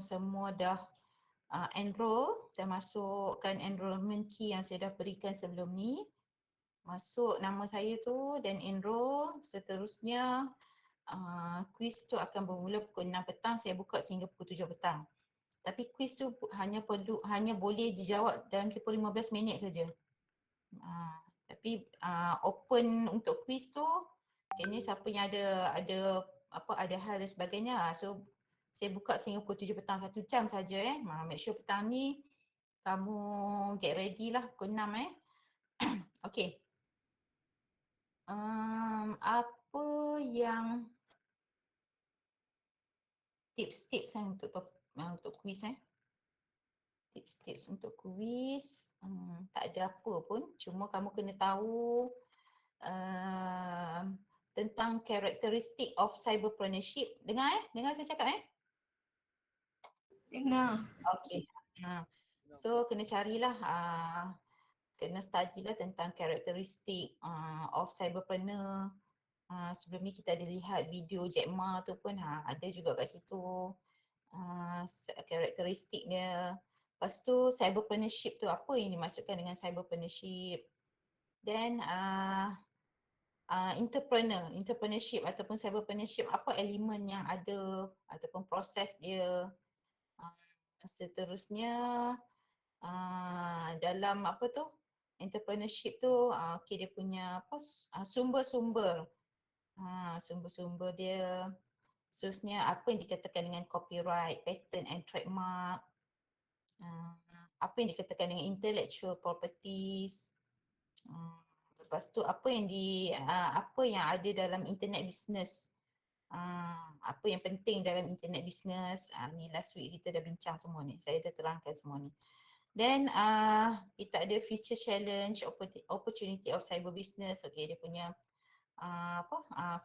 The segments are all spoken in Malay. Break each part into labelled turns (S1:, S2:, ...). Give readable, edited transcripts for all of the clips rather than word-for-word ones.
S1: semua dah enroll dan masukkan enrollment key yang saya dah berikan sebelum ni. Masuk nama saya tu dan enroll. Seterusnya quiz tu akan bermula pukul 6 petang. Saya buka sehingga pukul 7 petang. Tapi quiz tu hanya boleh dijawab dalam tempoh 15 minit saja. Tapi open untuk quiz tu, ini siapa yang ada hal dan sebagainya. So saya buka sehingga pukul 7 petang, 1 jam saja Make sure petang ni kamu get ready lah pukul 6 Okay. Apa yang tips-tips untuk quiz tips-tips untuk quiz tak ada apa pun, cuma kamu kena tahu tentang karakteristik of cyberpreneurship. Dengar saya cakap
S2: Dengar.
S1: Okay. So kena carilah kena study lah tentang karakteristik of cyberpreneur. Sebelum ni kita ada lihat video Jack Ma tu pun ada juga kat situ karakteristik dia. Lepas tu cyberpreneurship tu apa yang dimaksudkan dengan cyberpreneurship. Then entrepreneurship ataupun cyberpreneurship, apa elemen yang ada ataupun proses dia. Seterusnya dalam apa tu entrepreneurship tu okay, dia punya sumber-sumber sumber-sumber dia. Seterusnya apa yang dikatakan dengan copyright, patent and trademark, apa yang dikatakan dengan intellectual properties. Lepas tu apa yang ada dalam internet business. Apa yang penting dalam internet business. Ni last week kita dah bincang semua ni. Saya dah terangkan semua ni. Then kita ada future challenge, opportunity of cyber business. Okay, dia punya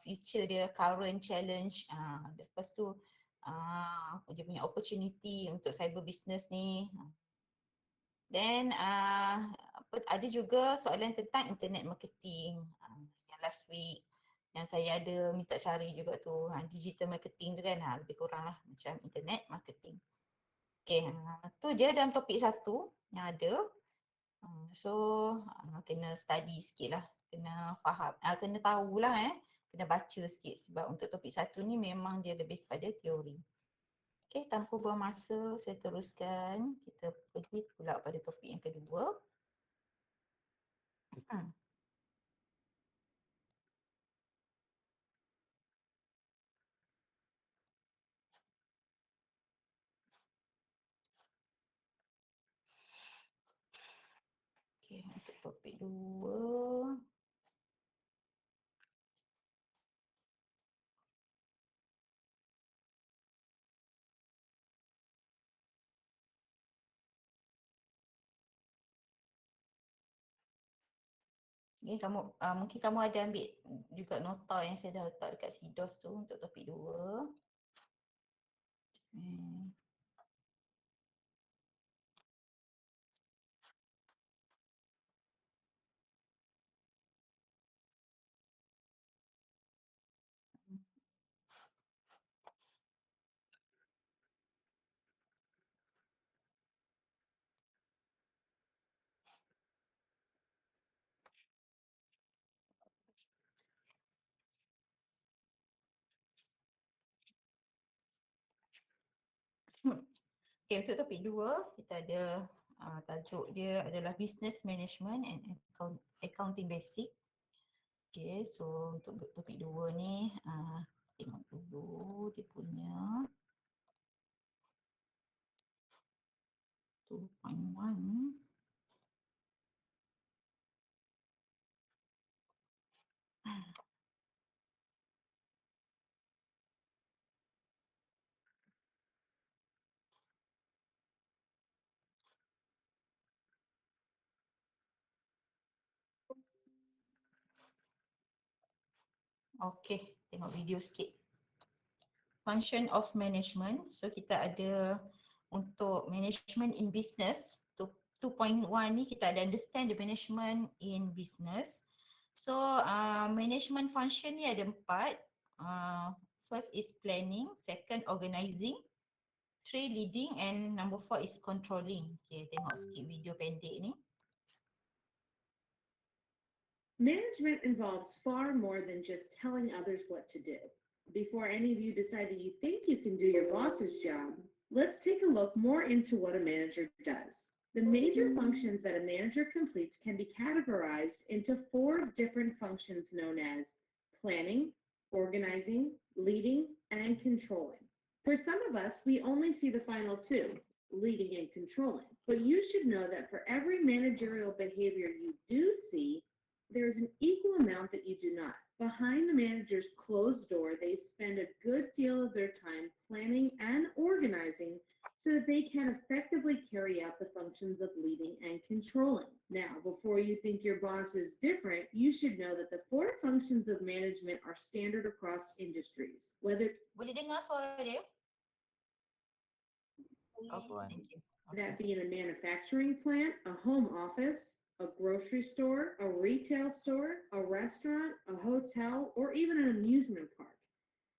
S1: future dia, current challenge. Lepas tu dia punya opportunity untuk cyber business ni. Then ada juga soalan tentang internet marketing yang last week yang saya ada minta cari juga tu. Digital marketing tu kan lebih kurang lah macam internet marketing. Okay, tu je dalam topik satu yang ada. So kena study sikit lah, kena faham, kena tahulah kena baca sikit sebab untuk topik satu ni memang dia lebih kepada teori. Okay, tanpa buang masa saya teruskan, kita pergi pula pada topik yang kedua. Okay, untuk topik dua. Ni mungkin kamu ada ambil juga nota yang saya dah letak dekat sidos tu untuk topik dua. Okay, untuk topik dua, kita ada tajuk dia adalah Business Management and Accounting Basic. Okay, so untuk topik dua ni, tengok dulu dia punya 2.1. Okay, tengok video sikit. Function of management. So kita ada untuk management in business. 2.1 ni kita ada understand the management in business. So management function ni ada 4. First is planning, second organizing, Three, leading, and number four is controlling. Okay, tengok sikit video pendek ni.
S2: Management involves far more than just telling others what to do. Before any of you decide that you think you can do your boss's job, let's take a look more into what a manager does. The major functions that a manager completes can be categorized into four different functions known as planning, organizing, leading, and controlling. For some of us, we only see the final two, leading and controlling. But you should know that for every managerial behavior you do see, there is an equal amount that you do not. Behind the manager's closed door, they spend a good deal of their time planning and organizing so that they can effectively carry out the functions of leading and controlling. Now, before you think your boss is different, you should know that the four functions of management are standard across industries. Whether
S1: Boleh dengar suara dia? Okay, thank you. Okay.
S2: that be in a manufacturing plant, a home office, a grocery store, a retail store, a restaurant, a hotel, or even an amusement park.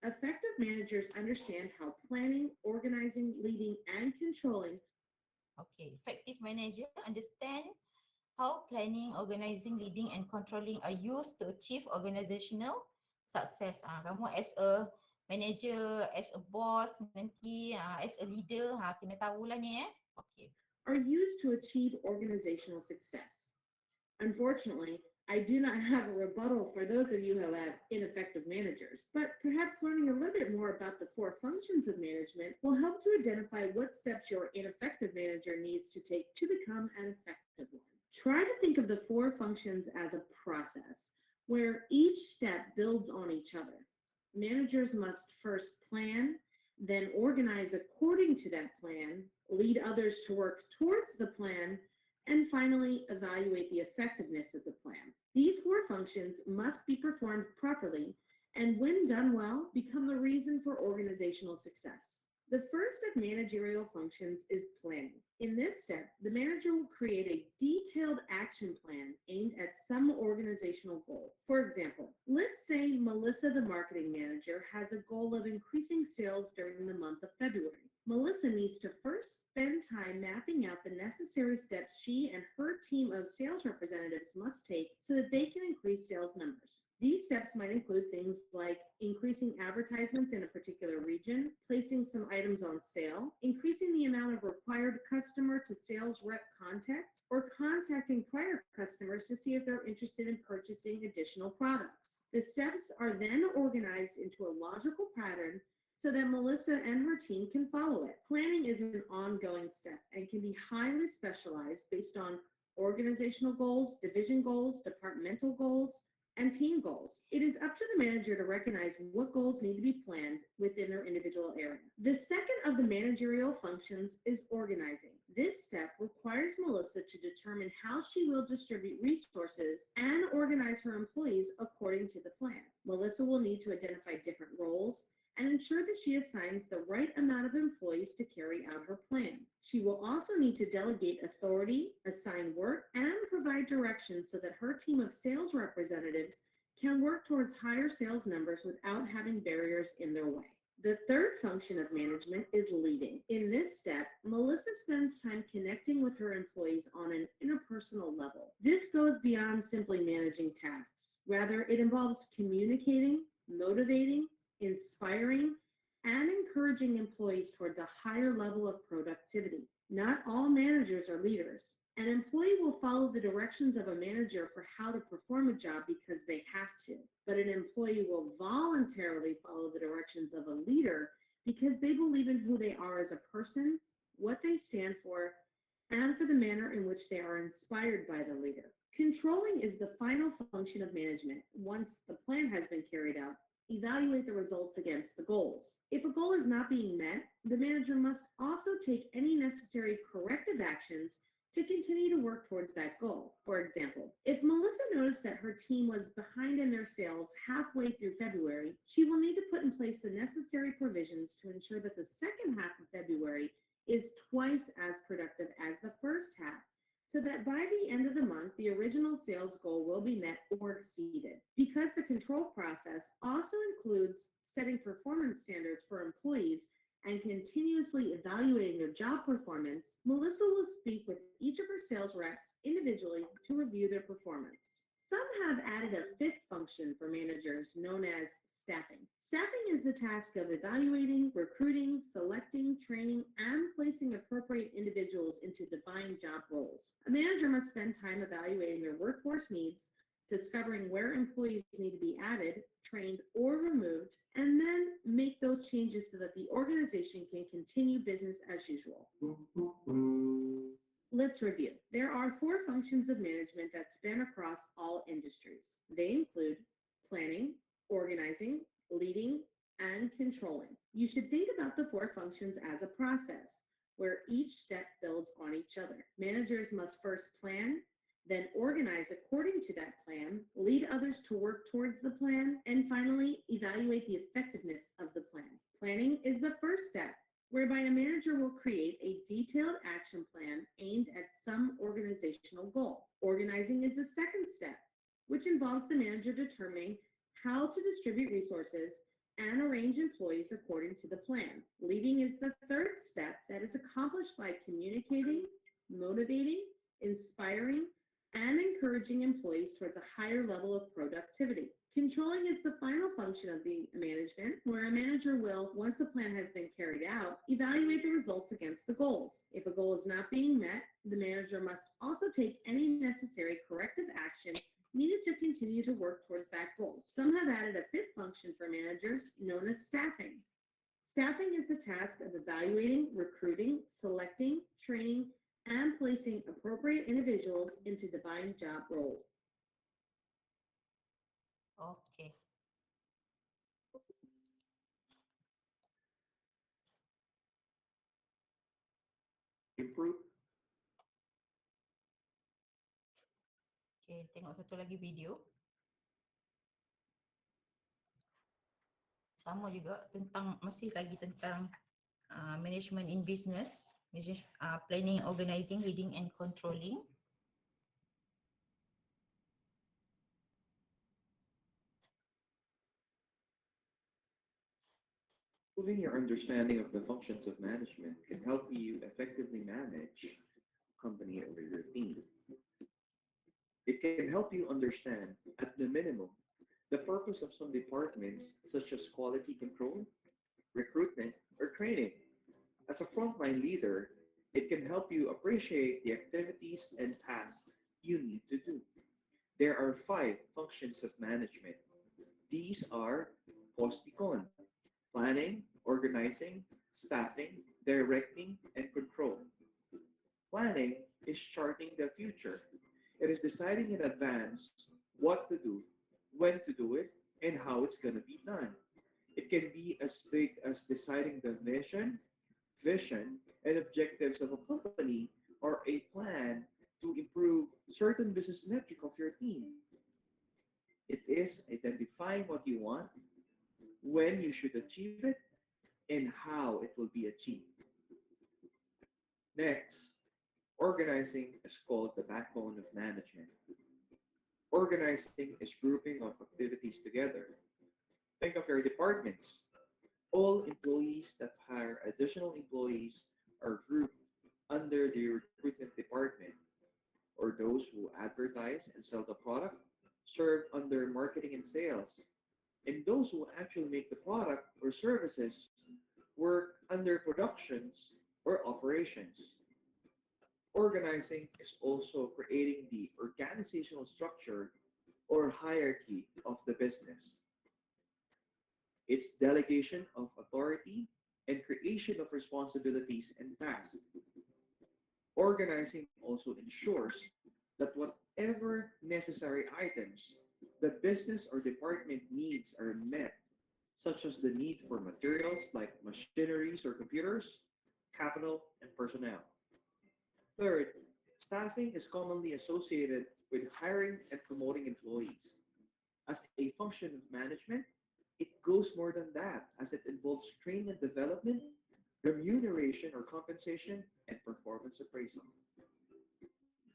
S2: Effective managers understand how planning, organizing, leading, and controlling.
S1: Okay, effective manager understand how planning, organizing, leading, and controlling are used to achieve organizational success. Kamu as a manager, as a boss, nanti as a leader, kena tahulah ni Okay.
S2: Are used to achieve organizational success. Unfortunately, I do not have a rebuttal for those of you who have ineffective managers, but perhaps learning a little bit more about the four functions of management will help to identify what steps your ineffective manager needs to take to become an effective one. Try to think of the four functions as a process where each step builds on each other. Managers must first plan, then organize according to that plan, lead others to work towards the plan, and finally, evaluate the effectiveness of the plan. These four functions must be performed properly and, when done well, become the reason for organizational success. The first of managerial functions is planning. In this step, the manager will create a detailed action plan aimed at some organizational goal. For example, let's say Melissa, the marketing manager, has a goal of increasing sales during the month of February. Melissa needs to first spend time mapping out the necessary steps she and her team of sales representatives must take so that they can increase sales numbers. These steps might include things like increasing advertisements in a particular region, placing some items on sale, increasing the amount of required customer to sales rep contact, or contacting prior customers to see if they're interested in purchasing additional products. The steps are then organized into a logical pattern so that Melissa and her team can follow it. Planning is an ongoing step and can be highly specialized based on organizational goals, division goals, departmental goals, and team goals. It is up to the manager to recognize what goals need to be planned within their individual area. The second of the managerial functions is organizing. This step requires Melissa to determine how she will distribute resources and organize her employees according to the plan. Melissa will need to identify different roles and ensure that she assigns the right amount of employees to carry out her plan. She will also need to delegate authority, assign work, and provide direction so that her team of sales representatives can work towards higher sales numbers without having barriers in their way. The third function of management is leading. In this step, Melissa spends time connecting with her employees on an interpersonal level. This goes beyond simply managing tasks. Rather, it involves communicating, motivating, inspiring, and encouraging employees towards a higher level of productivity. Not all managers are leaders. An employee will follow the directions of a manager for how to perform a job because they have to, but an employee will voluntarily follow the directions of a leader because they believe in who they are as a person, what they stand for, and for the manner in which they are inspired by the leader. Controlling is the final function of management. Once the plan has been carried out, evaluate the results against the goals. If a goal is not being met, the manager must also take any necessary corrective actions to continue to work towards that goal. For example, if Melissa noticed that her team was behind in their sales halfway through February, she will need to put in place the necessary provisions to ensure that the second half of February is twice as productive as the first half, so that by the end of the month, the original sales goal will be met or exceeded. Because the control process also includes setting performance standards for employees and continuously evaluating their job performance, Melissa will speak with each of her sales reps individually to review their performance. Some have added a fifth function for managers known as staffing. Staffing is the task of evaluating, recruiting, selecting, training, and placing appropriate individuals into defined job roles. A manager must spend time evaluating their workforce needs, discovering where employees need to be added, trained, or removed, and then make those changes so that the organization can continue business as usual. Let's review. There are four functions of management that span across all industries. They include planning, organizing, leading, and controlling. You should think about the four functions as a process where each step builds on each other. Managers must first plan, then organize according to that plan, lead others to work towards the plan, and finally, evaluate the effectiveness of the plan. Planning is the first step, whereby a manager will create a detailed action plan aimed at some organizational goal. Organizing is the second step, which involves the manager determining how to distribute resources and arrange employees according to the plan. Leading is the third step that is accomplished by communicating, motivating, inspiring, and encouraging employees towards a higher level of productivity. Controlling is the final function of the management, where a manager will, once a plan has been carried out, evaluate the results against the goals. If a goal is not being met, the manager must also take any necessary corrective action needed to continue to work towards that goal. Some have added a fifth function for managers known as staffing. Staffing is the task of evaluating, recruiting, selecting, training, and placing appropriate individuals into defined job roles.
S1: Okay.
S3: Improve.
S1: Okay, tengok satu lagi video. Sama juga tentang, masih lagi tentang management in business, planning, organizing, leading and controlling.
S3: Improving your understanding of the functions of management can help you effectively manage a company or your team. It can help you understand, at the minimum, the purpose of some departments, such as quality control, recruitment, or training. As a frontline leader, it can help you appreciate the activities and tasks you need to do. There are five functions of management. These are posticon, planning, organizing, staffing, directing, and control. Planning is charting the future. It is deciding in advance what to do, when to do it, and how it's going to be done. It can be as big as deciding the mission, vision, and objectives of a company or a plan to improve certain business metric of your team. It is identifying what you want, when you should achieve it, and how it will be achieved. Next, organizing is called the backbone of management. Organizing is grouping of activities together. Think of your departments. All employees that hire additional employees are grouped under the recruitment department, or those who advertise and sell the product serve under marketing and sales, and those who actually make the product or services work under productions or operations. Organizing is also creating the organizational structure or hierarchy of the business. It's delegation of authority and creation of responsibilities and tasks. Organizing also ensures that whatever necessary items the business or department needs are met, such as the need for materials like machineries or computers, capital, and personnel. Third, staffing is commonly associated with hiring and promoting employees. As a function of management, it goes more than that, as it involves training and development, remuneration or compensation, and performance appraisal.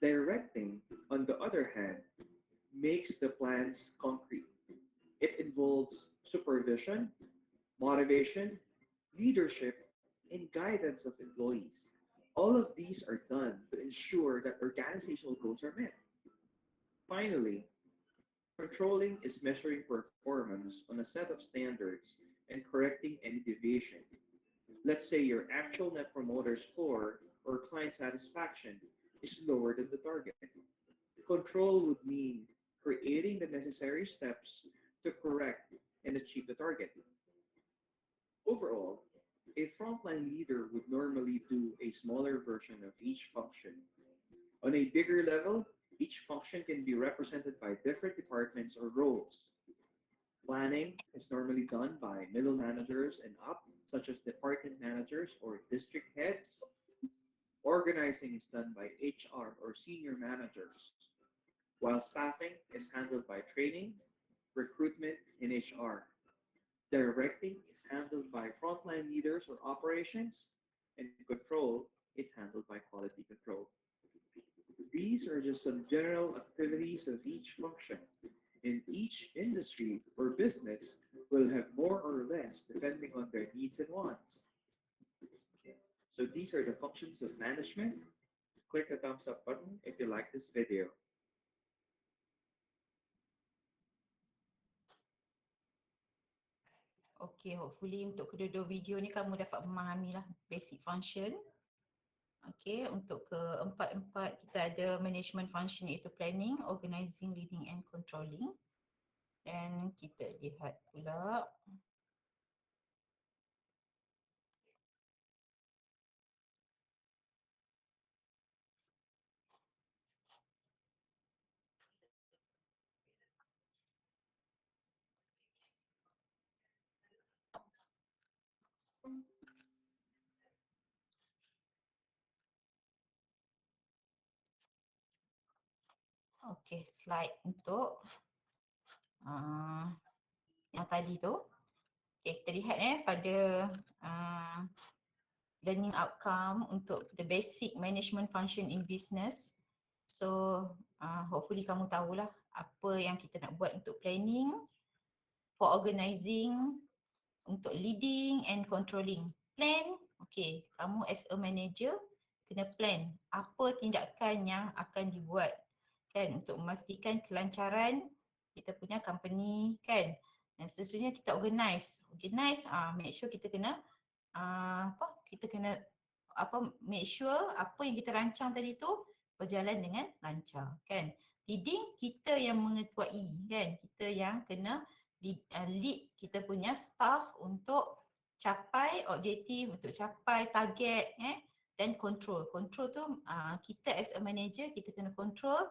S3: Directing, on the other hand, makes the plans concrete. It involves supervision, motivation, leadership, and guidance of employees. All of these are done to ensure that organizational goals are met. Finally, controlling is measuring performance on a set of standards and correcting any deviation. Let's say your actual net promoter score or client satisfaction is lower than the target. Control would mean creating the necessary steps to correct and achieve the target. Overall, a frontline leader would normally do a smaller version of each function. On a bigger level, each function can be represented by different departments or roles. Planning is normally done by middle managers and up, such as department managers or district heads. Organizing is done by HR or senior managers, while staffing is handled by training, recruitment, and HR. Directing is handled by frontline leaders or operations, and control is handled by quality control. These are just some general activities of each function. In each industry or business will have more or less depending on their needs and wants. So these are the functions of management. Click the thumbs up button if you like this video.
S1: Okay, hopefully untuk kedua-dua video ni kamu dapat memahami lah basic function. Okay, untuk keempat-empat kita ada management function iaitu planning, organizing, leading and controlling. Dan kita lihat pula okay, slide untuk yang tadi tu. Okay, kita lihat pada learning outcome untuk the basic management function in business. So hopefully kamu tahulah apa yang kita nak buat untuk planning, for organizing, untuk leading and controlling. Plan, okay, kamu as a manager kena plan apa tindakan yang akan dibuat kan untuk memastikan kelancaran kita punya company kan. Dan seterusnya kita organize, make sure kita kena kita kena make sure apa yang kita rancang tadi tu berjalan dengan lancar kan. Leading, kita yang mengetuai kan, kita yang kena lead kita punya staff untuk capai objektif, untuk capai target dan control. Control tu kita as a manager kita kena control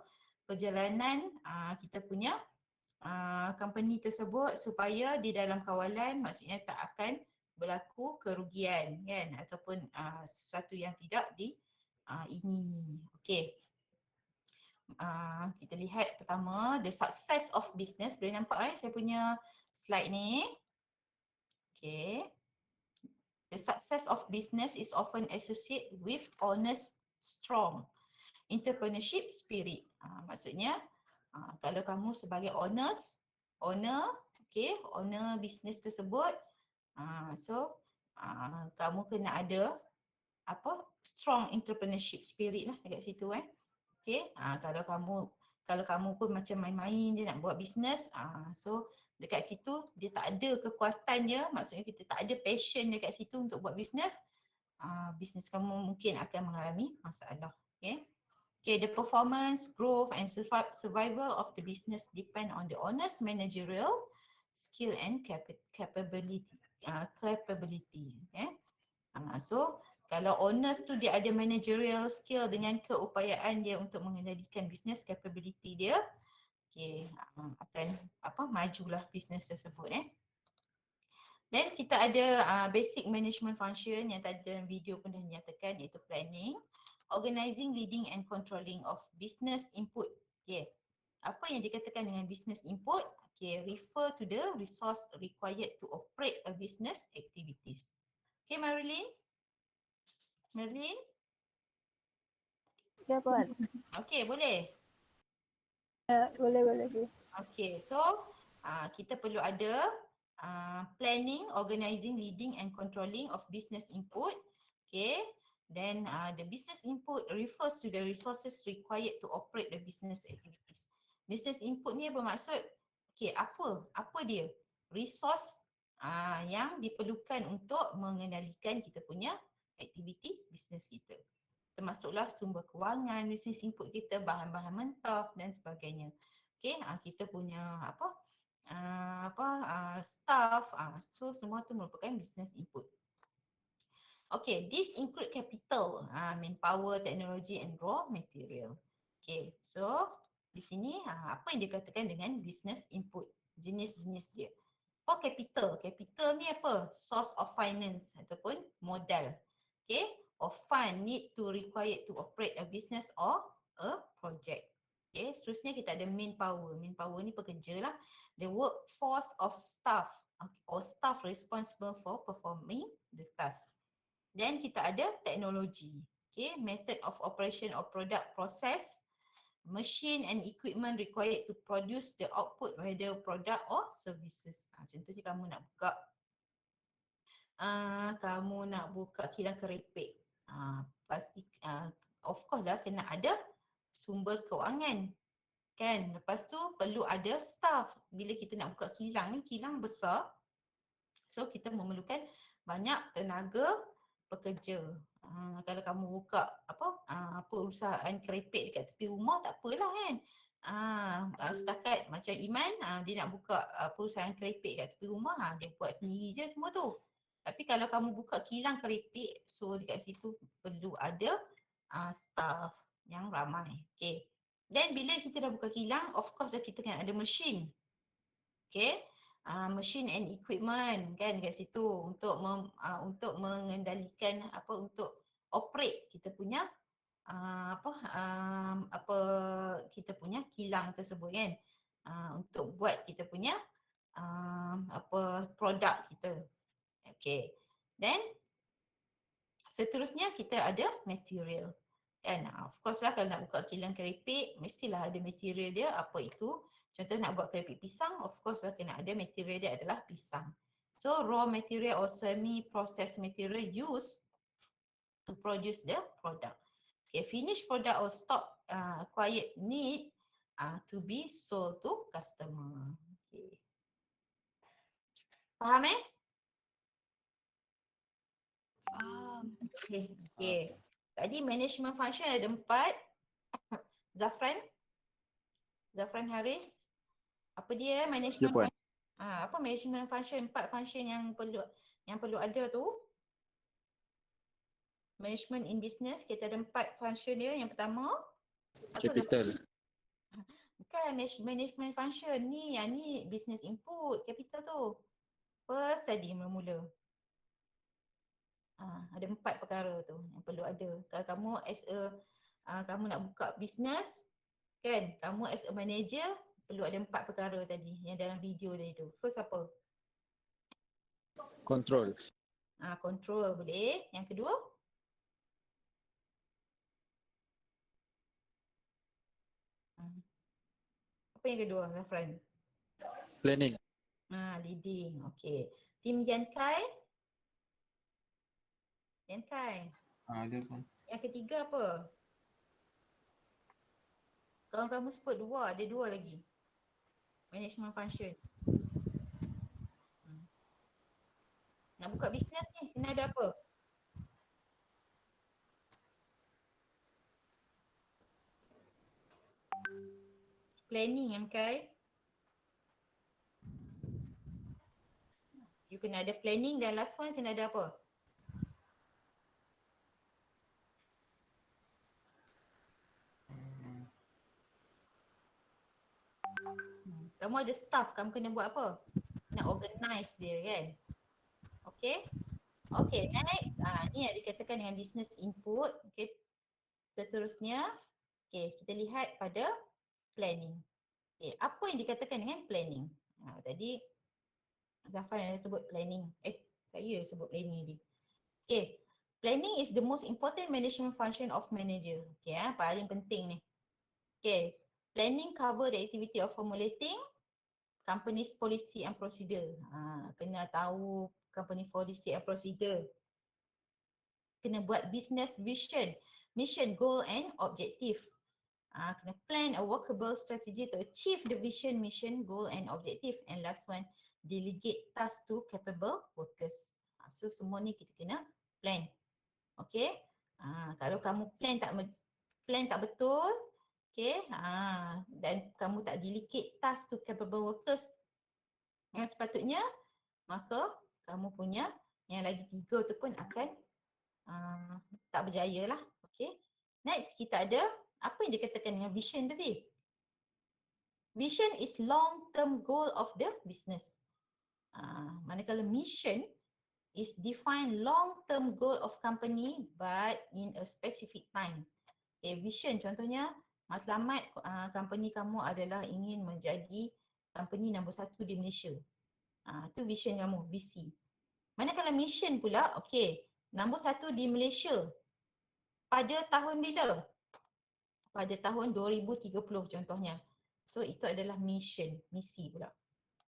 S1: perjalanan kita punya company tersebut supaya di dalam kawalan maksudnya tak akan berlaku kerugian kan ataupun sesuatu yang tidak diingini. Okey. Kita lihat pertama the success of business. Boleh nampak saya punya slide ni. Okay. The success of business is often associated with honest, strong entrepreneurship spirit. Maksudnya kalau kamu sebagai owner, okay, owner business tersebut, so kamu kena ada strong entrepreneurship spirit lah dekat situ Okay, kalau kamu pun macam main-main je nak buat bisnes, so dekat situ dia tak ada kekuatan dia, maksudnya kita tak ada passion dekat situ untuk buat bisnes, bisnes kamu mungkin akan mengalami masalah. Okay, the performance, growth and survival of the business depend on the owner's managerial skill and capability. So kalau owners tu dia ada managerial skill dengan keupayaan dia untuk mengendalikan business capability dia, okay, akan majulah business tersebut Then kita ada basic management function yang tadi dalam video pun dah dinyatakan iaitu planning, organizing, leading and controlling of business input. Okay. Apa yang dikatakan dengan business input? Okay, refer to the resource required to operate a business activities. Okay, Marilyn?
S4: Ya, Puan.
S1: Okay, boleh?
S4: Boleh.
S1: Okay, so kita perlu ada planning, organizing, leading and controlling of business input. Okay. Then the business input refers to the resources required to operate the business activities. Business input ni bermaksud, okay, apa dia? Resource yang diperlukan untuk mengendalikan kita punya aktiviti bisnes kita. Termasuklah sumber kewangan, business input kita, bahan-bahan mentah dan sebagainya. Okay, kita punya staff, so semua tu merupakan business input. Okay, this include capital, manpower, technology and raw material. Okay, so di sini apa yang dikatakan dengan business input, jenis-jenis dia. For capital, capital ni apa? Source of finance ataupun modal. Okay, or fund need to required to operate a business or a project. Okay, seterusnya kita ada manpower. Manpower ni pekerja lah. The workforce of staff, or staff responsible for performing the task. Then kita ada teknologi. Okay, method of operation of product process, machine and equipment required to produce the output, whether product or services. Contohnya kamu nak buka kilang keripik. Pasti of course lah kena ada sumber kewangan. Kan? Lepas tu perlu ada staff. Bila kita nak buka kilang ni, kilang besar. So kita memerlukan banyak tenaga pekerja. Kalau kamu buka perusahaan keripik dekat tepi rumah, tak apalah kan. Setakat macam Iman, dia nak buka perusahaan keripik kat tepi rumah, dia buat sendiri je semua tu. Tapi kalau kamu buka kilang keripik, so dekat situ perlu ada staff yang ramai. Okay. Dan bila kita dah buka kilang, of course dah kita kena ada mesin. Okay. Machine and equipment kan dekat situ untuk mengendalikan untuk operate kita punya kita punya kilang tersebut kan, untuk buat kita punya produk kita. Okay. Then seterusnya kita ada material kan. Of course lah kalau nak buka kilang keripik mestilah ada material dia. Apa itu? Contoh nak buat keripik pisang, of course lah kena ada material dia adalah pisang. So raw material or semi-processed material used to produce the product. Okay, finished product or stock acquired need to be sold to customer. Okay. Faham
S4: Faham.
S1: Okay. Tadi management function ada 4. Zafran Haris. Apa dia management
S5: Puan.
S1: apa management function, 4 function yang perlu ada tu? Management in business, kita ada 4 function dia. Yang pertama
S5: Capital.
S1: bukan management function ni, yang ni business input, capital tu. First tadi mula-mula. Ada 4 perkara tu yang perlu ada. Kalau kamu kamu nak buka business kan, kamu as a manager perlu ada 4 perkara tadi yang dalam video tadi tu. First apa?
S5: Control.
S1: Control boleh. Yang kedua? Apa yang kedua, Zafran?
S5: Planning.
S1: Leading. Okay. Tim Yankai?
S6: Ada pun.
S1: Yang ketiga apa? Kalau kamu sebut 2, ada 2 lagi. Management function. Nak buka bisnes ni, kena ada apa? Planning yang Kai. You kena ada planning dan last one kena ada apa? Kamu ada staff, kamu kena buat apa? Nak organize dia kan? Okay? Okay, next. Ni yang dikatakan dengan business input. Okay. Seterusnya, okay, kita lihat pada planning. Okay, apa yang dikatakan dengan planning? Tadi Zafran ada sebut planning. Saya sebut planning tadi. Okay, planning is the most important management function of manager. Okay, paling penting ni. Okay, planning cover the activity of formulating company's policy and procedure. Kena tahu company policy and procedure. kena buat business vision, mission, goal and objective. Kena plan a workable strategy to achieve the vision, mission, goal and objective. And last one, delegate task to capable workers. So semua ni kita kena plan. Okay. Kalau kamu plan tak betul, okay, dan kamu tak delegate task to capable workers yang sepatutnya, maka kamu punya yang lagi 3 tu pun akan tak berjaya lah. Okay. Next kita ada apa yang dikatakan dengan vision tadi. Vision is long term goal of the business. Manakala mission is defined long term goal of company but in a specific time. Okay, vision contohnya matlamat company kamu adalah ingin menjadi company nombor 1 di Malaysia. Itu vision kamu, visi. Manakala mission pula, okay, nombor 1 di Malaysia pada tahun bila? Pada tahun 2030 contohnya. So itu adalah mission, misi pula.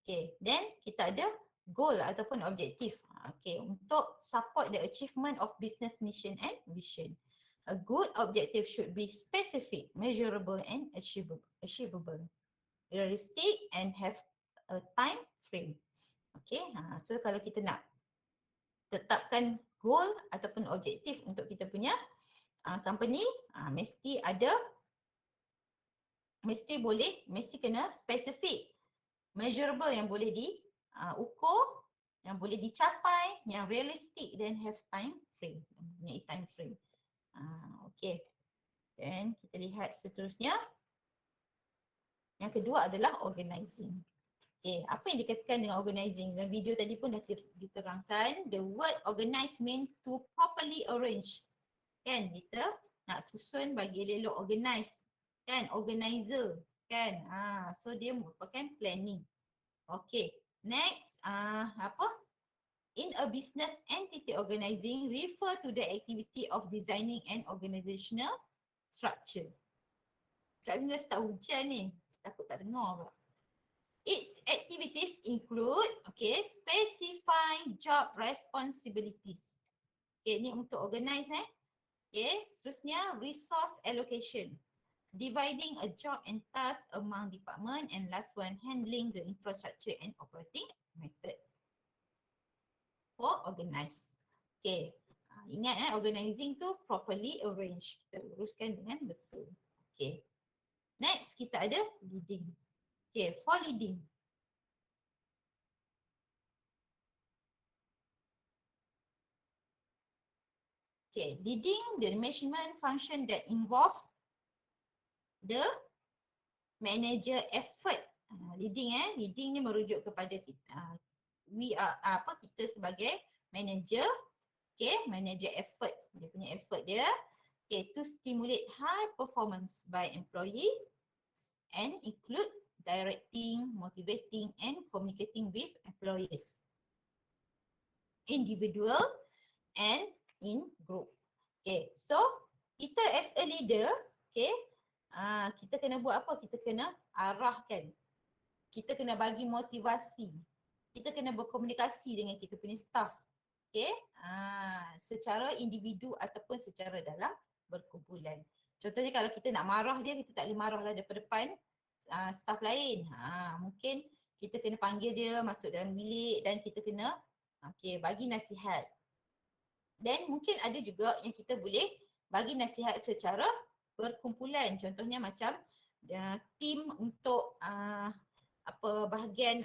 S1: Okay, then kita ada goal ataupun objektif. Okay, untuk support the achievement of business mission and vision. A good objective should be specific, measurable and achievable, realistic and have a time frame. Okay, so kalau kita nak tetapkan goal ataupun objektif untuk kita punya company, mesti kena spesifik, measurable yang boleh diukur, yang boleh dicapai, yang realistic dan have time frame, mempunyai time frame. Okay. Dan kita lihat seterusnya. Yang kedua adalah organizing. Okay, apa yang dikatakan dengan organizing? Dalam video tadi pun dah diterangkan. The word organize mean to properly arrange. Kan, kita nak susun bagi elok organize. Kan, organizer. Kan, so dia merupakan planning. Okay, next, apa? In a business entity organizing refer to the activity of designing an organizational structure. Kat sini dah start hujan ni. Takut tak dengar pula. Its activities include, okay, specify job responsibilities. Okay, ni untuk organize Okay, seterusnya resource allocation. Dividing a job and task among department, and last one, handling the infrastructure and operating method. For organize. Okay, ingat organizing tu properly arrange. Kita uruskan dengan betul. Okay. Next, kita ada leading. Okay, for leading. Okay, leading the management function that involve the manager effort. Leading leading ni merujuk kepada kita. Kita sebagai manager. Okay, manager effort. Dia punya effort dia. Okay, to stimulate high performance by employee and include directing, motivating and communicating with employees, individual and in group. Okay, so kita as a leader, okay, kita kena buat apa? Kita kena arahkan. Kita kena bagi motivasi. Kita kena berkomunikasi dengan kita punya staff. Okay, secara individu ataupun secara dalam berkumpulan. Contohnya kalau kita nak marah dia, kita tak boleh marah lah daripada depan staff lain. Mungkin kita kena panggil dia masuk dalam bilik dan kita kena bagi nasihat. Dan mungkin ada juga yang kita boleh bagi nasihat secara berkumpulan. Contohnya macam team untuk bahagian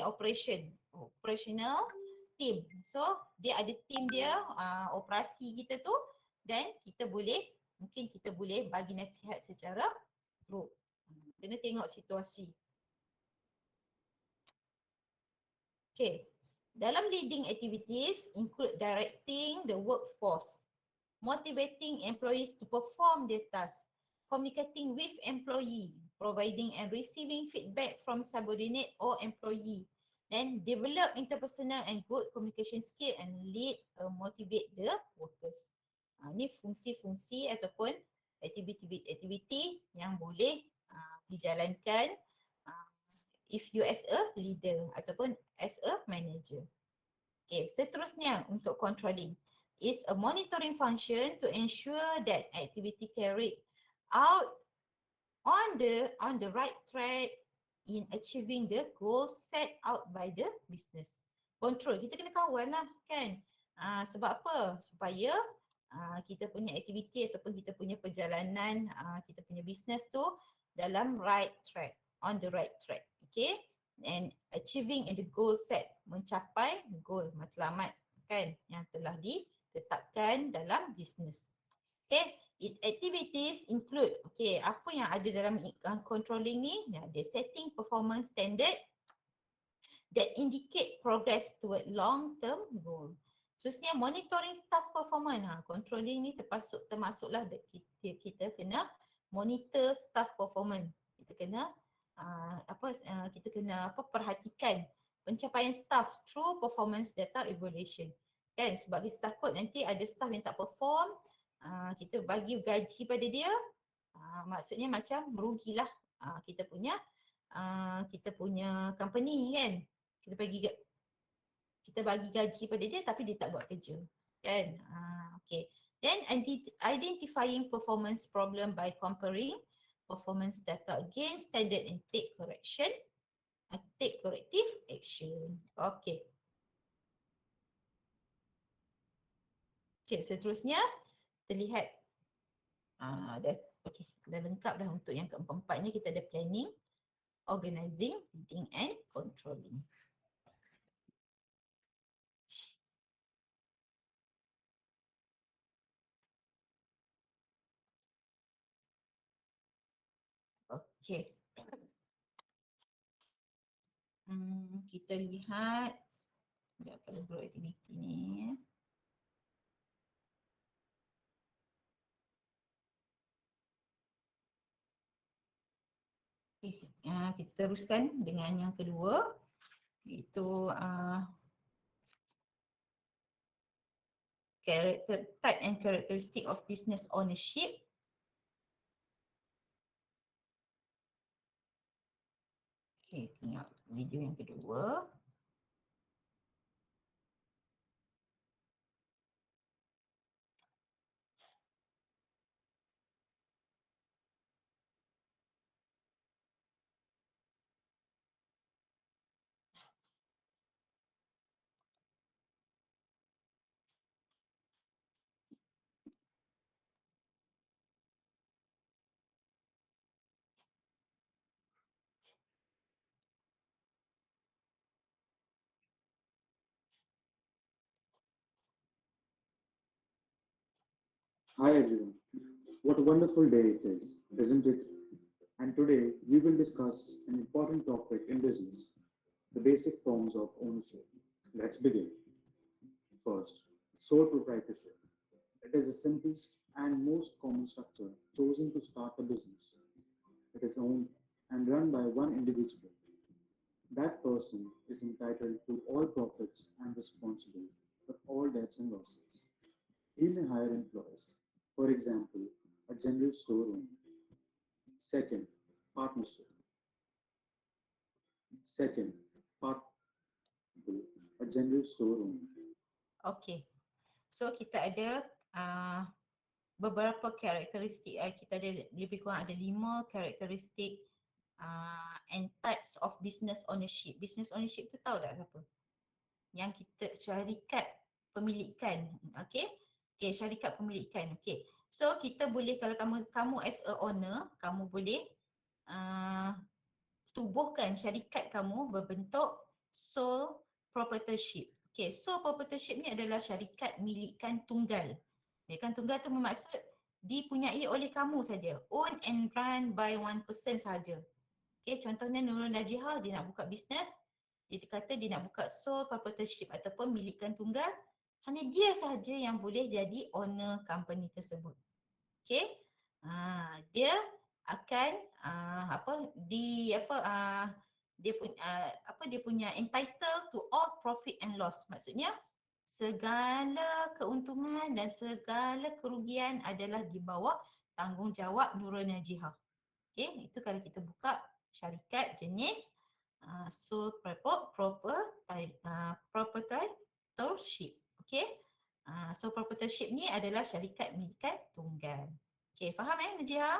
S1: operational team. So dia ada team dia, operasi kita tu, dan mungkin kita boleh bagi nasihat secara group. Kena tengok situasi. Okay. Dalam leading activities include directing the workforce, motivating employees to perform their tasks, communicating with employee, providing and receiving feedback from subordinate or employee, then develop interpersonal and good communication skill and lead motivate the workers. Ini fungsi-fungsi ataupun aktiviti yang boleh dijalankan if you as a leader ataupun as a manager. Okay, seterusnya untuk controlling. is a monitoring function to ensure that activity carried out on the right track in achieving the goal set out by the business. Control, kita kena kawal lah kan. Sebab apa? Supaya kita punya aktiviti ataupun kita punya perjalanan, kita punya business tu dalam right track, on the right track. Okay? And achieving the goal set, mencapai goal matlamat kan yang telah ditetapkan dalam business. Okay, activities include, okay, apa yang ada dalam controlling ni? The setting performance standard that indicate progress toward long-term goal. Seterusnya monitoring staff performance. Controlling ni termasuklah kita kena monitor staff performance. Kita kena perhatikan pencapaian staff through performance data evaluation. Kan, sebab kita takut nanti ada staff yang tak perform, kita bagi gaji pada dia, maksudnya macam merugilah kita punya company kan. Kita bagi gaji pada dia tapi dia tak buat kerja kan. Okay. Then identifying performance problem by comparing performance data against standard and take corrective action. Okay. Okay, seterusnya terlihat dah lengkap dah untuk yang keempat-empatnya. Kita ada planning, organizing, leading and controlling. Okay. Kita lihat kalau group activity ni. Okay. Kita teruskan dengan yang kedua, iaitu character type and characteristic of business ownership. Okay, tengok video yang kedua.
S7: Hi everyone. What a wonderful day it is, isn't it? And today we will discuss an important topic in business, the basic forms of ownership. Let's begin. First, sole proprietorship. It is the simplest and most common structure chosen to start a business. It is owned and run by one individual. That person is entitled to all profits and responsible for all debts and losses. He may hire employees, for example, a general store owner. Second, partnership. Second, a general store owner.
S1: Okay. So kita ada beberapa karakteristik. Kita ada lebih kurang ada 5 karakteristik and types of business ownership. Business ownership tu tahu tak apa? Yang kita syarikat pemilikan. Okay. Okay, syarikat pemilikan. Okay. So kita boleh, kalau kamu as a owner, kamu boleh tubuhkan syarikat kamu berbentuk sole proprietorship. Okay, sole proprietorship ni adalah syarikat milikan tunggal. Milikan tunggal tu bermaksud dipunyai oleh kamu saja. Own and run by one person saja. Okay, contohnya Nurul Najihah, dia nak buka bisnes, dia kata dia nak buka sole proprietorship ataupun milikan tunggal. Hanya dia sahaja yang boleh jadi owner company tersebut. Okay. Dia akan dia punya entitled to all profit and loss. Maksudnya segala keuntungan dan segala kerugian adalah di bawah tanggungjawab Nurul Najihah. Okay, itu kalau kita buka syarikat jenis sole proprietorship. Okay. So proprietorship ni adalah syarikat milikan tunggal. Okay, faham Najia?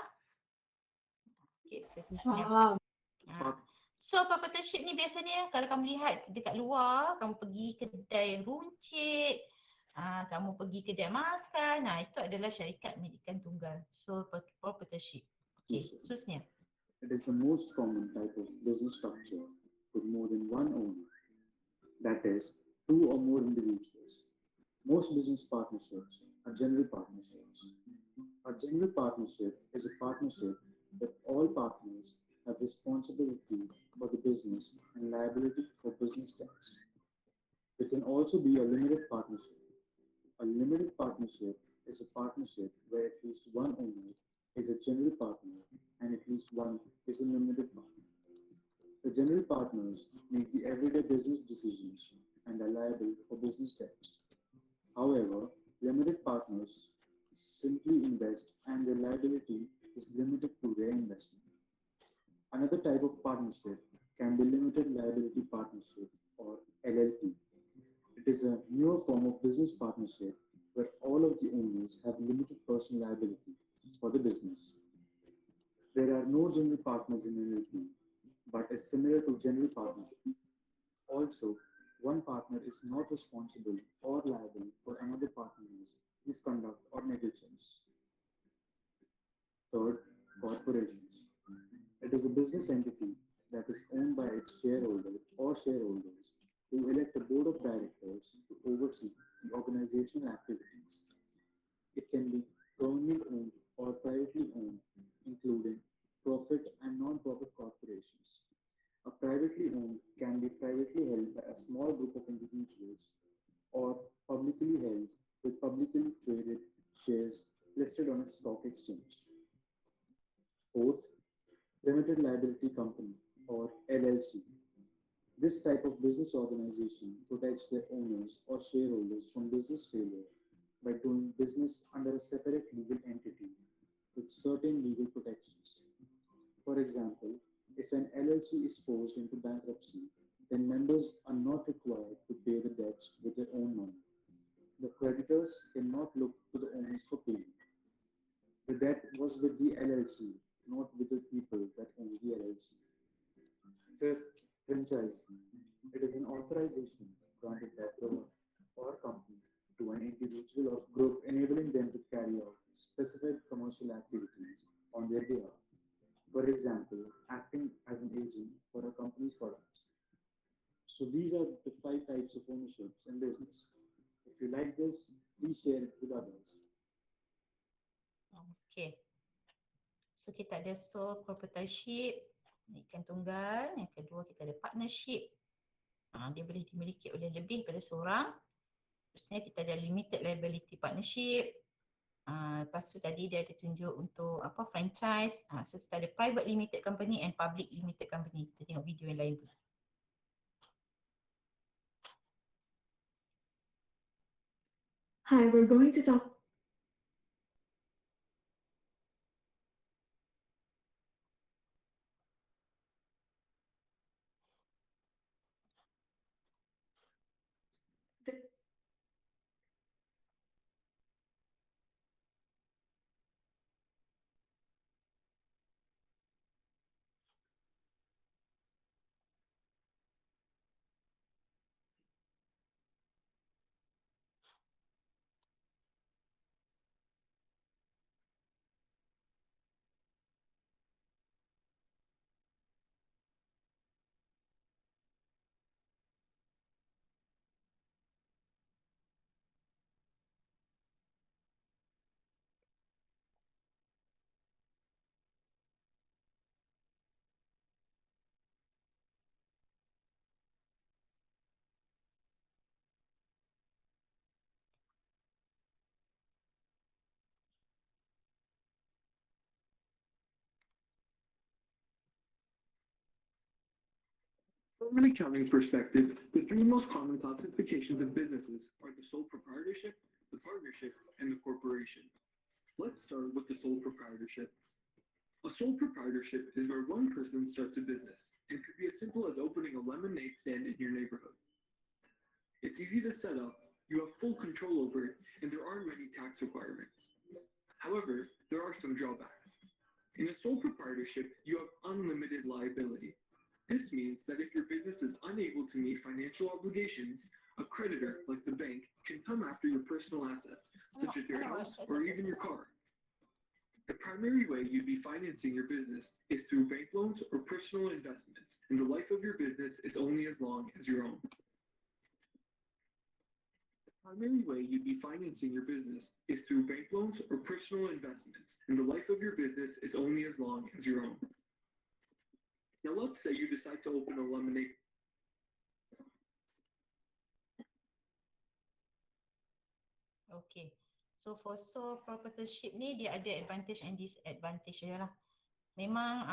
S1: Okay, so
S2: Faham.
S1: So proprietorship ni biasanya kalau kamu lihat dekat luar, kamu pergi kedai runcit, kamu pergi kedai makan, itu adalah syarikat milikan tunggal. So proprietorship. Okay,
S7: Yes, sir.
S1: seterusnya.
S7: It is the most common type of business structure with more than one owner, that is, two or more individuals. Most business partnerships are general partnerships. A general partnership is a partnership that all partners have responsibility for the business and liability for business debts. There can also be a limited partnership. A limited partnership is a partnership where at least one owner is a general partner and at least one is a limited partner. The general partners make the everyday business decisions and are liable for business debts. However, limited partners simply invest and their liability is limited to their investment. Another type of partnership can be limited liability partnership or LLP. It is a newer form of business partnership where all of the owners have limited personal liability for the business. There are no general partners in LLP, but is similar to general partnership. Also, one partner is not responsible or liable for another partner's misconduct or negligence. Third, corporations. It is a business entity that is owned by its shareholder or shareholders who elect a board of directors to oversee the organizational activities. It can be government owned or privately owned, including profit and non-profit corporations. A privately owned can be privately held by a small group of individuals or publicly held with publicly traded shares listed on a stock exchange. Fourth, limited liability company or LLC. This type of business organization protects their owners or shareholders from business failure by doing business under a separate legal entity with certain legal protections. For example, if an LLC is forced into bankruptcy, then members are not required to pay the debts with their own money. The creditors cannot look to the owners for payment. The debt was with the LLC, not with the people that own the LLC. Fifth, franchise. It is an authorization granted by government or company to an individual or group enabling them to carry out specific commercial activities on their behalf. For example, acting as an agent for a company's products. So these are the five types of ownerships in business. If you like this, please share it with others.
S1: Okay. So kita ada sole proprietorship, milikan tunggal. Yang kedua kita ada partnership. Dia boleh dimiliki oleh lebih daripada seorang. Seterusnya kita ada limited liability partnership. Lepas tu tadi dia ada tunjuk untuk franchise. So kita ada private limited company and public limited company. Kita tengok video yang lain dulu.
S2: Hi, we're going to talk.
S8: From an accounting perspective, the three most common classifications of businesses are the sole proprietorship, the partnership, and the corporation. Let's start with the sole proprietorship. A sole proprietorship is where one person starts a business. It could be as simple as opening a lemonade stand in your neighborhood. It's easy to set up, You have full control over it, and there aren't many tax requirements. However, there are some drawbacks. In a sole proprietorship, you have unlimited liability. This means that if your business is unable to meet financial obligations, a creditor, like the bank, can come after your personal assets, such as your house or even your car. The primary way you'd be financing your business is through bank loans or personal investments, and the life of your business is only as long as your own. The primary way you'd be financing your business is through bank loans or personal investments, and the life of your business is only as long as your own. Now let's say you decide to open a lemonade.
S1: Okay. So for sole proprietorship ni dia ada advantage and disadvantage dia lah. Memang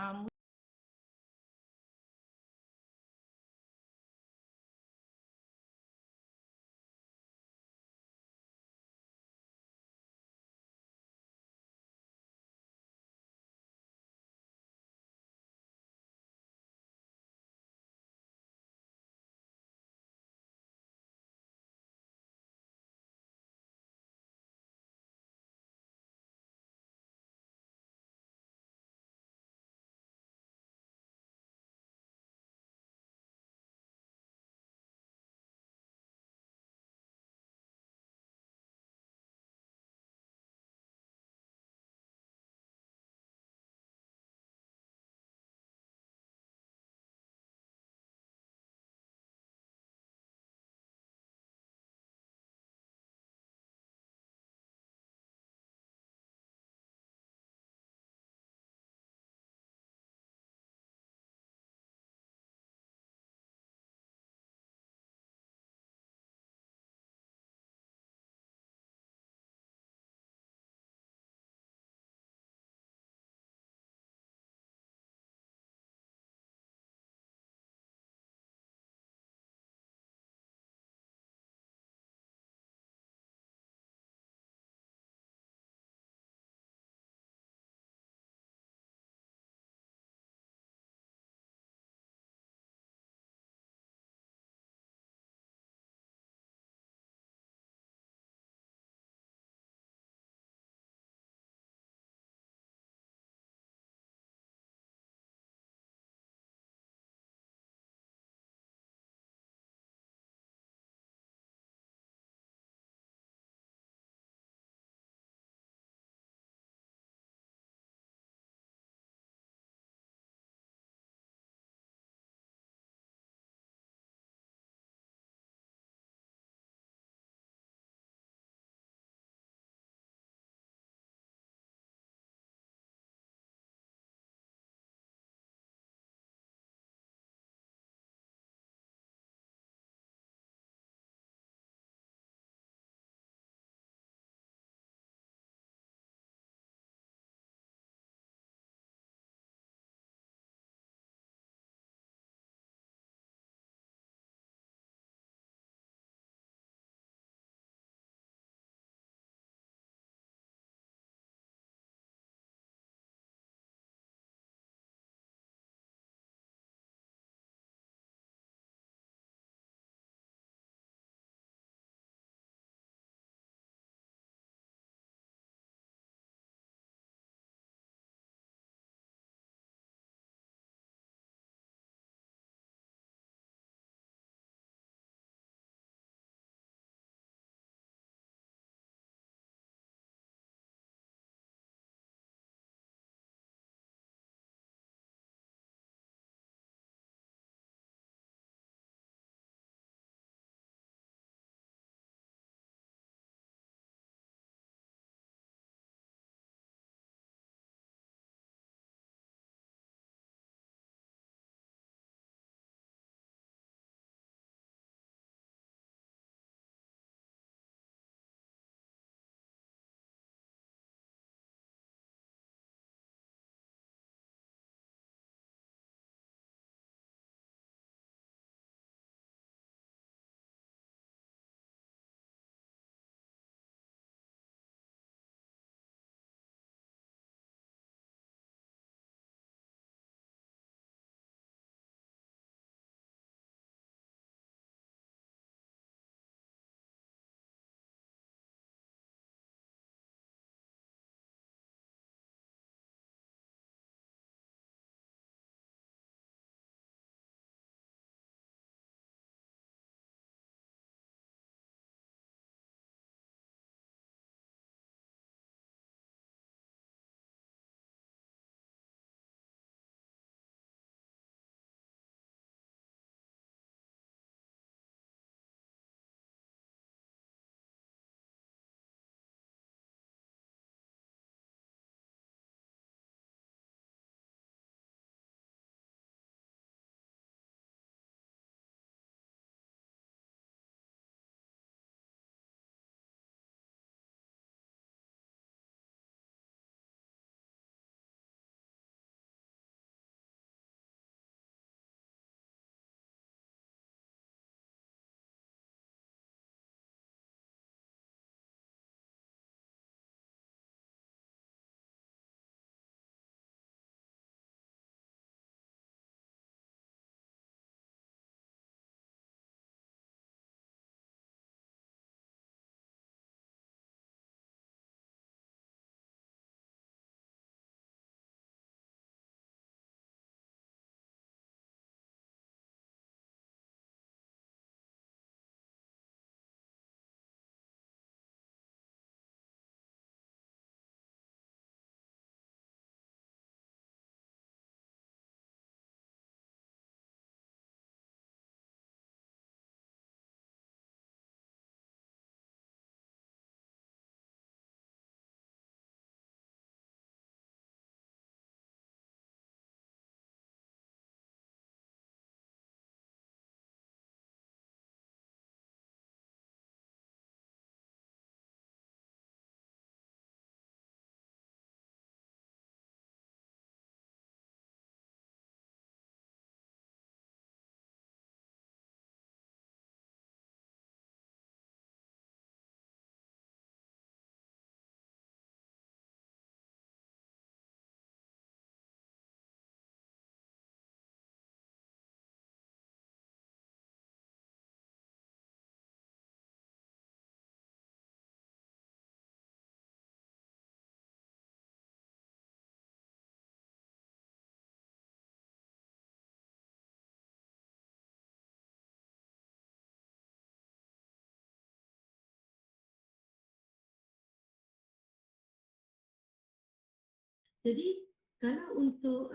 S2: Jadi kalau untuk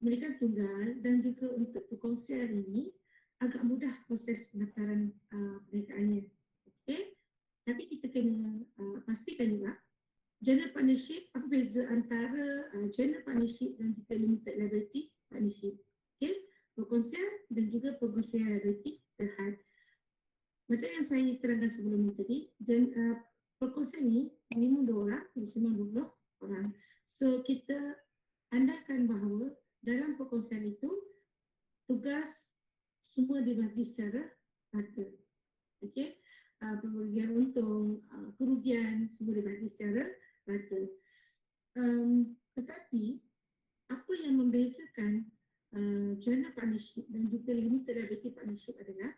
S2: mereka tunggal dan juga untuk perkongsian ini agak mudah proses pendaftaran perniagaannya. Okey. Tapi kita kena pastikan juga general partnership, apa beza antara general partnership dan juga limited liability partnership. Okey. Perkongsian dan juga perkongsian liability terhad. Macam yang saya terangkan sebelum ini tadi, dan perkongsian ni minimum 2 orang, maksimum 20 orang. So kita andaikan bahawa dalam perkongsian itu tugas semua dibagi secara rata. Okey. Pembagian untung, kerugian semua dibagi secara rata. Tetapi apa yang membezakan general partnership dan juga limited liability partnership adalah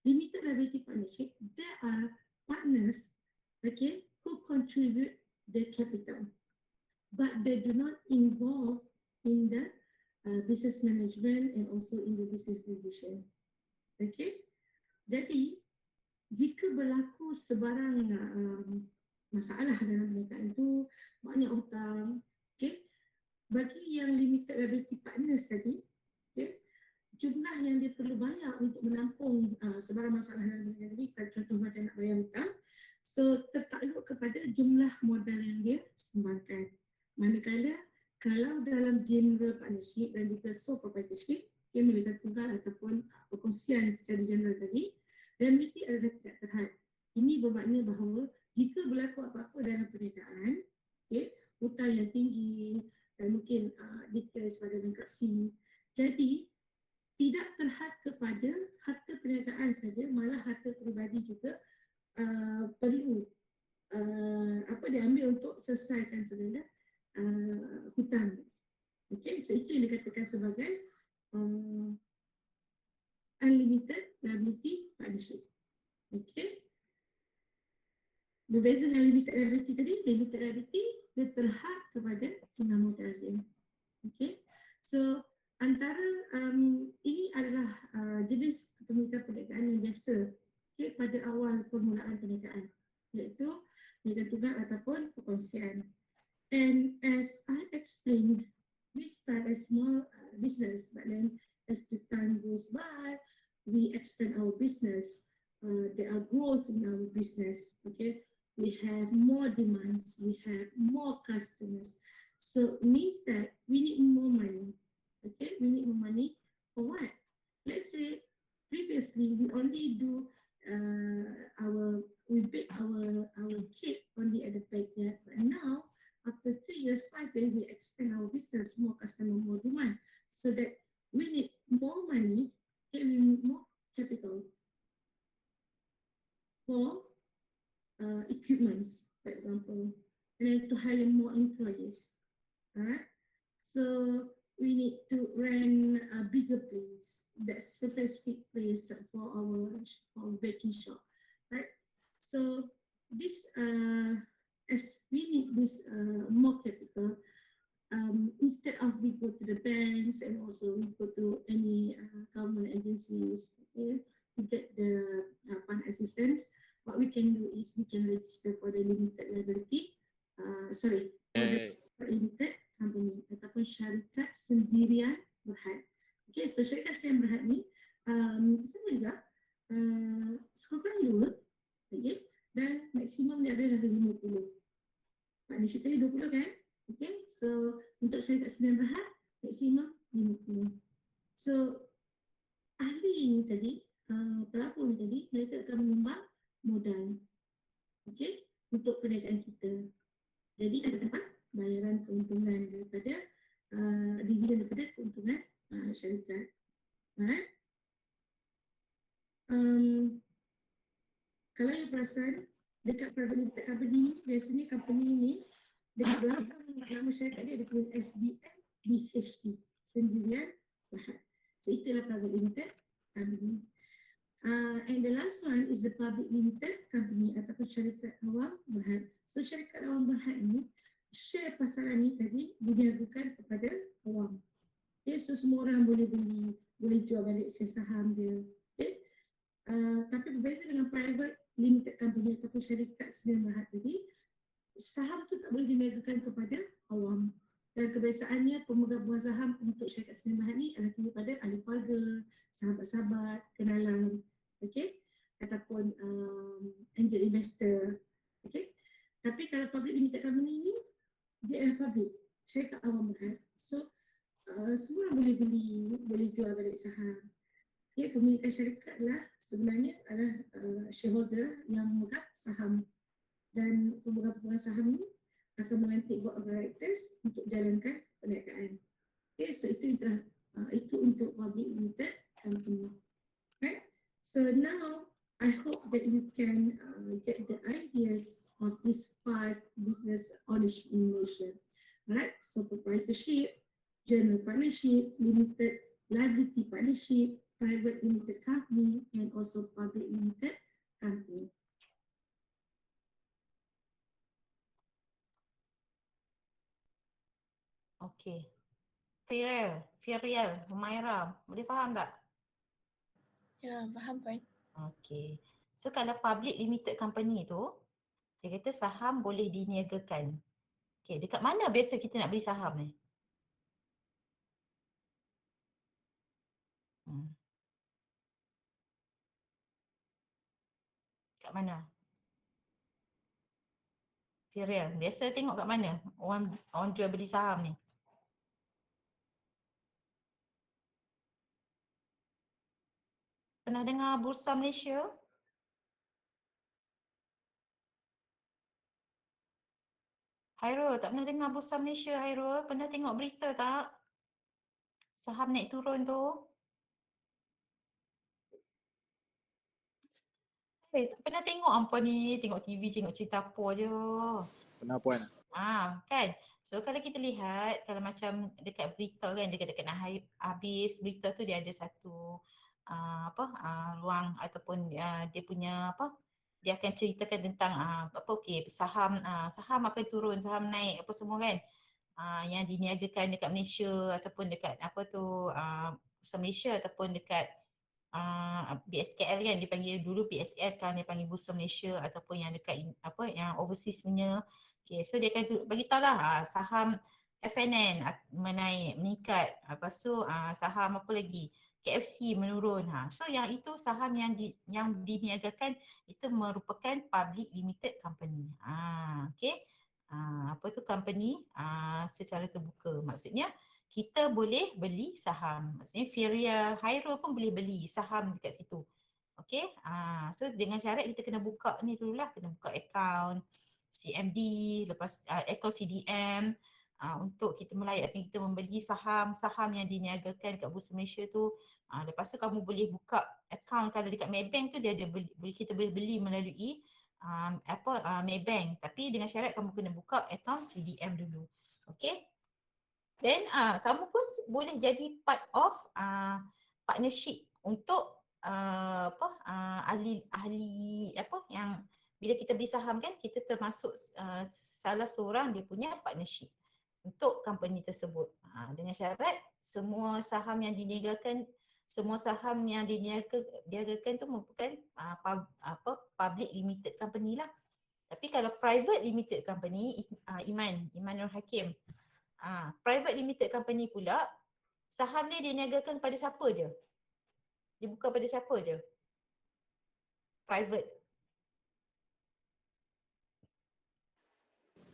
S2: limited liability partnership, there are partners, okay, who contribute their capital, but they do not involve in the business management and also in the business division. Okay, jadi jika berlaku sebarang masalah dalam perniagaan itu, banyak hutang, okay, bagi yang limited liability partners tadi, okay, jumlah yang dia perlu bayar untuk menampung sebarang masalah dalam perniagaan tadi, contoh macam nak bayar hutang, so tertakluk kepada jumlah modal yang dia sumbangkan. Manakala kalau dalam general partnership dan juga sole proprietorship, yang milikan tunggal ataupun perkongsian secara general tadi, liability adalah tidak terhad. Ini bermakna bahawa jika berlaku apa-apa dalam perniagaan, okay, hutang yang tinggi dan mungkin declare sebagai bankruptcy, jadi tidak terhad kepada harta perniagaan saja, malah harta peribadi juga perlu diambil untuk selesaikan segala hutang. Okey, so itu yang dikatakan sebagai unlimited liability partnership. Okey. Berbeza dengan limited liability tadi, limited liability dia terhad kepada jumlah modal dia. Okey. So antara ini adalah jenis kepemilikan perniagaan yang biasa, okay, pada awal permulaan perniagaan, iaitu perniagaan tunggal ataupun perkongsian. And as I explained, we start a small business, but then as the time goes by, we expand our business. There are growth in our business. Okay, we have more demands, we have more customers. So it means that we need more money. Okay, we need more money for what? Let's say previously we only do we bake our cake only at the backyard, but now after 3 years, 5 years, we expand our business, more customer, more demand, so that we need more money and we need more capital for equipments, for example, and then to hire more employees. Alright, so we need to rent a bigger place, that's a specific place for our baking shop, right? So this as we need this more capital, instead of we go to the banks and also we go to any government agencies, okay, to get the fund assistance, what we can do is we can register for the limited liability, for the limited company ataupun syarikat sendirian berhad. Okay, so syarikat sendirian berhad ni sama juga sekurang-kurangnya 2, okay, dan maksimum dia adalah 50. Partnership tadi 20 kan? Okay, so untuk syarikat sendirian berhad maksimum 50. So ahli ini tadi, pelapor ni tadi, mereka akan menyumbang modal, okay, untuk perniagaan kita. Jadi ada dapat bayaran keuntungan daripada dividen daripada keuntungan syarikat. Alright. Kalau yang perasan dekat private limited company ni, biasanya company ni dekat belakang nama syarikat dia ada tulis SDM BHD, sendirian berhad. So itulah private limited company. And the last one is the public limited company ataupun syarikat awam berhad. So syarikat awam berhad ni, share pasaran ni tadi diniagakan kepada awam. Okay, so semua orang boleh beli, boleh jual balik share saham dia. Okay. Tapi berbeza dengan private limited company ataupun syarikat sendirian berhad tadi, saham tu tak boleh diniagakan kepada awam. kebiasaannya pemegang pemegang saham untuk syarikat selimbahan ni adalah terdiri pada ahli keluarga, sahabat-sahabat, kenalan, okey, ataupun angel investor, okey. Tapi kalau public limited company ni dia adalah public, syarikat awam berhad. So semua boleh beli, boleh jual balik saham. Okay, pemilikan syarikat lah sebenarnya adalah shareholder yang memegang saham, dan pemegang saham ni akan melantik board of directors untuk jalankan perniagaan. Okay, so itu untuk public limited company. Right? So now I hope that you can get the ideas of these 5 business ownership in Malaysia. Right? So proprietorship, general partnership, limited liability partnership, private limited company, and also public limited company.
S1: Okey. Firial, Humaira, boleh faham tak?
S4: Ya, faham Puan.
S1: Okey. So kalau public limited company tu, dia kata saham boleh diniagakan. Okey, dekat mana biasa kita nak beli saham ni? Kat mana? Firial, biasa tengok kat mana orang jual beli saham ni? Pernah dengar Bursa Malaysia? Hairul, tak pernah dengar Bursa Malaysia, Hairul? Pernah tengok berita tak? Saham naik turun tu? Tak pernah tengok apa ni, tengok TV, tengok cerita apa je.
S5: Pernah Puan?
S1: Kan? So kalau kita lihat, kalau macam dekat berita kan, dekat-dekat nak habis berita tu dia ada satu ruang ataupun dia punya dia akan ceritakan tentang saham saham akan turun, saham naik apa semua kan. Yang diniagakan dekat Malaysia ataupun dekat Bursa Malaysia ataupun dekat BSKL kan, dipanggil dulu BSKL, sekarang dia panggil Bursa Malaysia, ataupun yang dekat yang overseas punya. Okay, so dia akan bagi tahu lah saham FNN meningkat, lepas tu saham apa lagi, KFC menurun. So yang itu saham yang diniagakan itu merupakan public limited company. Okay. Apa tu company secara terbuka. Maksudnya kita boleh beli saham. Maksudnya Firia, Hairul pun boleh beli saham dekat situ. Okay. So dengan syarat kita kena buka ni dululah, kena buka account CMD, lepas account CDM untuk kita melayakkan kita membeli saham-saham yang diniagakan dekat Bursa Malaysia tu. Lepas tu kamu boleh buka account, kalau dekat Maybank tu dia ada kita boleh beli melalui Maybank, tapi dengan syarat kamu kena buka account CDM dulu. Okay. Then kamu pun boleh jadi part of partnership untuk ahli yang bila kita beli saham kan, kita termasuk salah seorang dia punya partnership untuk company tersebut. Dengan syarat semua saham yang diniagakan tu merupakan public limited company lah. Tapi kalau private limited company, Iman Nur Hakim, private limited company pula, saham ni diniagakan pada siapa je? Dibuka pada siapa je? Private.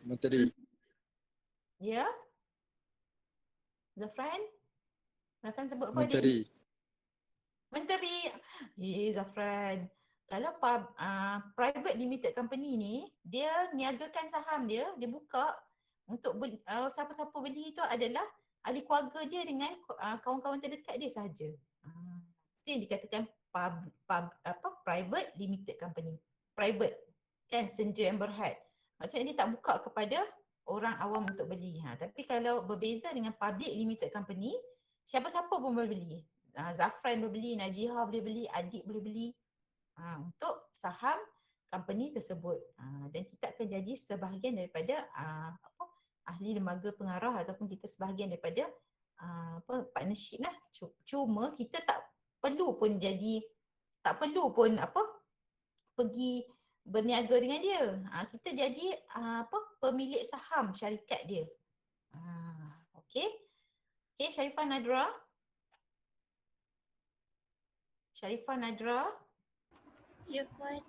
S5: Menteri.
S1: Ya? Zafran? Zafran sebut apa
S5: Menteri.
S1: Menteri. Zafran. Kalau private limited company ni, dia niagakan saham dia buka untuk beli, siapa-siapa beli tu adalah ahli keluarga dia dengan kawan-kawan terdekat dia sahaja. Itu yang dikatakan private limited company. Private. Kan, sendiri yang berhad. Maksudnya dia tak buka kepada orang awam untuk beli. Tapi kalau berbeza dengan public limited company, siapa-siapa pun boleh beli. Zafran boleh beli, Najihah boleh beli, Adik boleh beli untuk saham company tersebut. Dan kita akan jadi sebahagian daripada ahli lembaga pengarah, ataupun kita sebahagian daripada partnership lah. Cuma kita tak perlu pun pergi berniaga dengan dia. Kita jadi pemilik saham syarikat dia. Okay. Okay, Sharifah Nadra. Sharifah Nadra.
S4: Ya, Puan.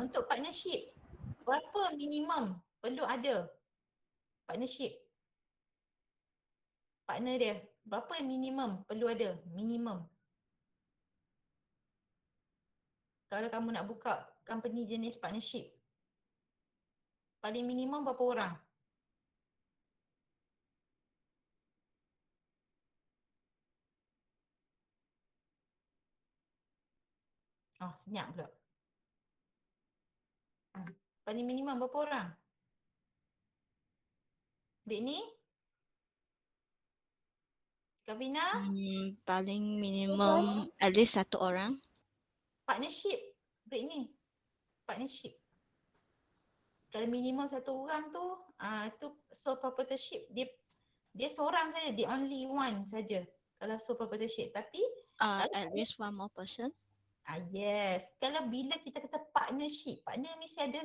S1: Untuk partnership, berapa minimum perlu ada partnership? Partner dia, berapa minimum perlu ada? Minimum. Kalau kamu nak buka company jenis partnership, paling minimum berapa orang? Oh, senyap pula. Paling minimum berapa orang? Britney? Kavina?
S9: Paling minimum at least 1 orang.
S1: Partnership. Britney. Partnership. Kalau minimum 1 orang tu, tu sole proprietorship. Dia seorang saja, the only one saja. Kalau sole proprietorship. Tapi
S9: At least 1 more person.
S1: Yes. Kalau bila kita kata partnership, partner mesti ada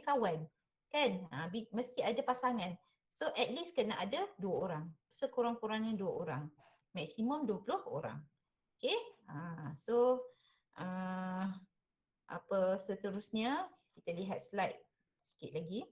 S1: kawan. Kan? Mesti ada pasangan. So at least kena ada 2 orang. Sekurang-kurangnya 2 orang. Maksimum 20 orang. Okay? So apa seterusnya? Kita lihat slide sikit lagi.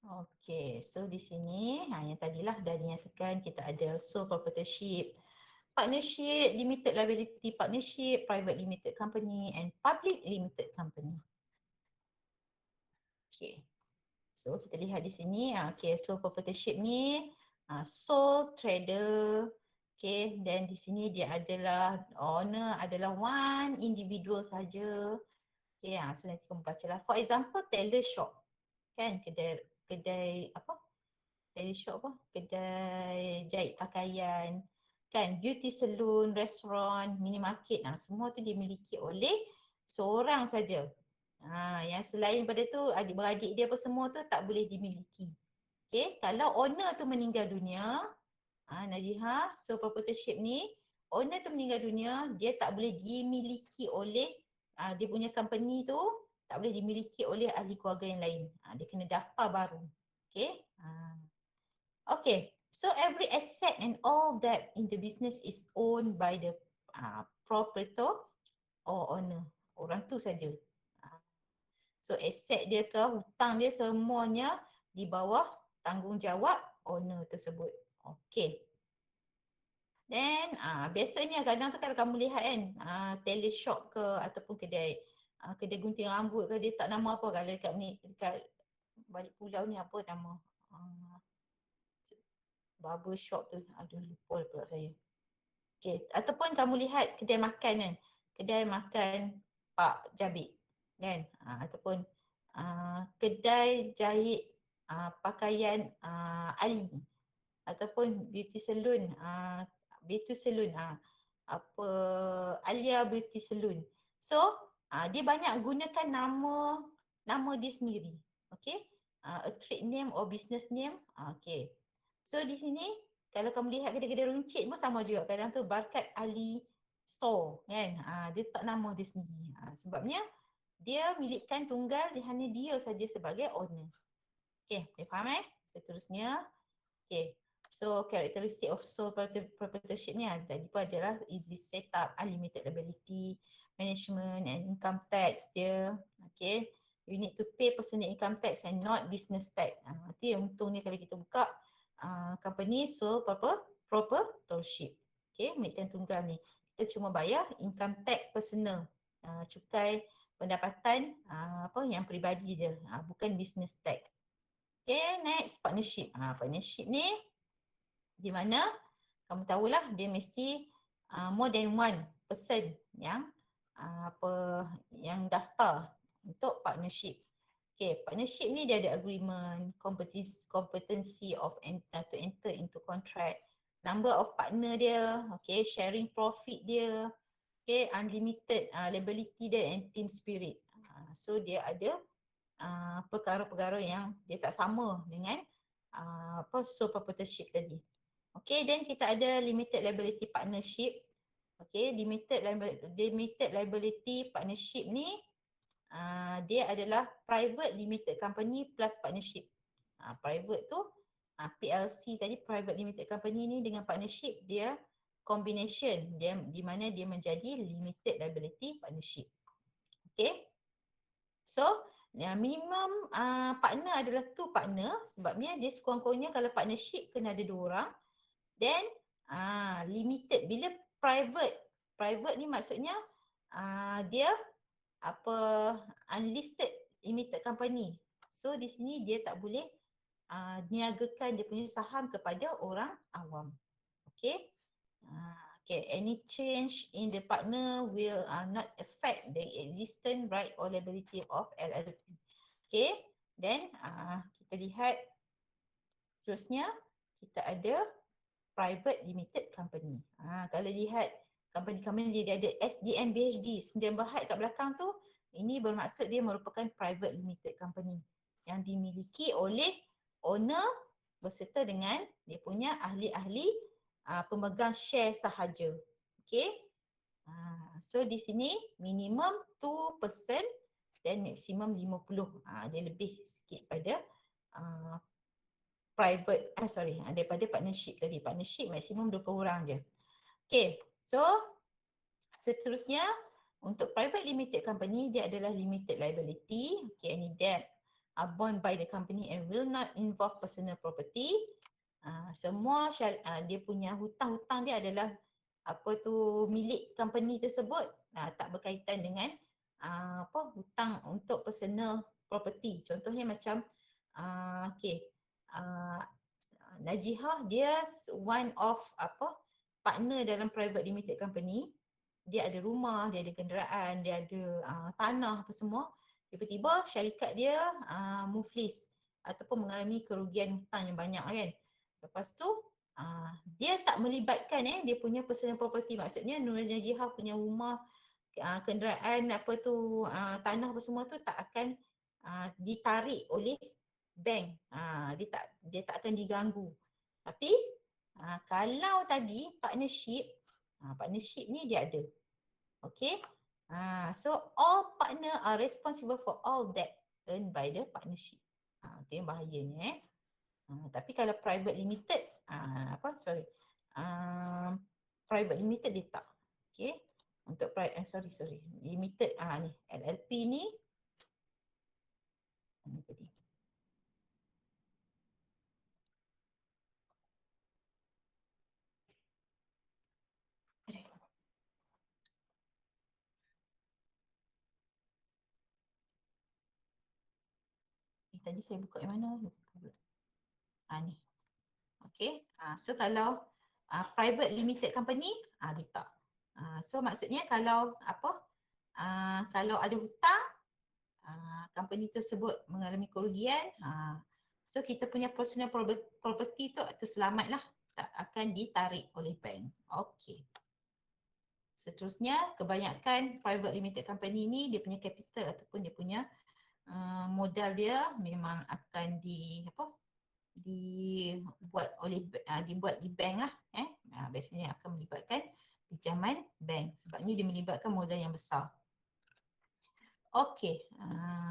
S1: Okay, so di sini yang tadilah dah dinyatakan kita ada sole proprietorship, partnership, limited liability partnership, private limited company and public limited company. Okay, so kita lihat di sini, okay, sole proprietorship ni sole trader, okay, dan di sini dia adalah owner adalah one individual saja. Okay, so nanti kamu bacalah. For example, tailor shop, kan, kedai apa? Tailor shop apa? Kedai jahit pakaian, kan, beauty salon, restoran, minimarket, semua tu dimiliki oleh seorang saja. Yang selain daripada tu adik-beradik dia apa semua tu tak boleh dimiliki. Okay, kalau owner tu meninggal dunia, Najihah, sole proprietorship ni, owner tu meninggal dunia, dia tak boleh dimiliki oleh dia punya company tu, tak boleh dimiliki oleh ahli keluarga yang lain. Dia kena daftar baru. Okay. Okay, so every asset and all that in the business is owned by the proprietor or owner. Orang tu saja. So aset dia ke hutang dia semuanya di bawah tanggungjawab owner tersebut. Okay. Then biasanya kadang tu kalau kamu lihat kan, tailor shop ke ataupun kedai gunting rambut ke, dia tak nama apa kalau dekat balik pulau ni apa nama barber shop tu. Aduh lupa pula saya. Okay, ataupun kamu lihat kedai makan kan, kedai makan Pak Jabik kan, ataupun kedai jahit pakaian Ali, ataupun beauty salon apa Alia Beauty Salon. So dia banyak gunakan nama dia sendiri. Okay, a trade name or business name. Okay, so di sini kalau kamu lihat kedai-kedai runcit pun sama juga. Kadang tu Barkat Ali Store kan, dia tak nama dia sendiri. Sebabnya dia milikkan tunggal, hanya dia saja sebagai owner. Okay, boleh faham seterusnya. Okay, so characteristic of sole proprietorship ni tadi pun adalah easy setup, unlimited liability, management and income tax dia. Okay, you need to pay personal income tax and not business tax. Itu yang untungnya kalau kita buka company sole proprietorship. Okay, milikkan tunggal ni. Kita cuma bayar income tax personal, cukai pendapatan apa yang peribadi je, bukan business tax. Okay, next partnership. Partnership ni di mana kamu tahulah dia mesti more than one person yang yang daftar untuk partnership. Okay, partnership ni dia ada agreement, competency of to enter into contract, number of partner dia, okay, sharing profit dia, okay, unlimited liability dia and team spirit. So dia ada perkara-perkara yang dia tak sama dengan sole proprietorship tadi. Okay, then kita ada limited liability partnership. Okay, limited liability partnership ni dia adalah private limited company plus partnership. Private tu PLC tadi, private limited company ni dengan partnership dia combination, dia di mana dia menjadi limited liability partnership. Okay, so minimum partner adalah 2 partner, sebabnya dia sekurang-kurangnya kalau partnership kena ada 2 orang. Then limited, bila private ni maksudnya dia unlisted limited company. So di sini dia tak boleh niagakan dia punya saham kepada orang awam. Okay. Okay, any change in the partner will not affect the existing right or liability of LLP. Okay, then kita lihat terusnya kita ada private limited company. Kalau lihat company-company dia ada SDN BHD, sendian berhad kat belakang tu, ini bermaksud dia merupakan private limited company yang dimiliki oleh owner berserta dengan dia punya ahli-ahli pemegang share sahaja. Okay. So di sini minimum 2% dan maksimum 50. Dia lebih sikit pada private, daripada partnership tadi. Partnership maksimum 20 orang je. Okay, so seterusnya untuk private limited company, dia adalah limited liability. Okay, any debt are borne by the company and will not involve personal property. Semua dia punya hutang-hutang dia adalah milik company tersebut, tak berkaitan dengan hutang untuk personal property. Contohnya macam Najihah dia one of partner dalam private limited company. Dia ada rumah, dia ada kenderaan, dia ada tanah apa semua. Tiba-tiba syarikat dia muflis ataupun mengalami kerugian hutang yang banyak kan. Lepas tu dia tak melibatkan dia punya personal property. Maksudnya Nur Najihah punya rumah, kenderaan tanah apa semua tu tak akan ditarik oleh bank. Dia tak akan diganggu. Tapi kalau tadi partnership ni dia ada. Okay. So all partner are responsible for all debt earned by the partnership. Itu yang bahayanya. Tapi kalau private limited, private limited dia tak. Okay. Untuk limited ni LLP ni tadi. Tadi saya buka yang mana? Ni. Okay. So kalau private limited company, dia tak. So maksudnya kalau kalau ada hutang, company tersebut mengalami kerugian, so kita punya personal property tu terselamat lah, tak akan ditarik oleh bank. Okay. Seterusnya, kebanyakan private limited company ni dia punya capital ataupun dia punya modal dia memang akan dibuat di bank lah. Biasanya akan melibatkan pinjaman bank sebabnya dia melibatkan modal yang besar. Okey,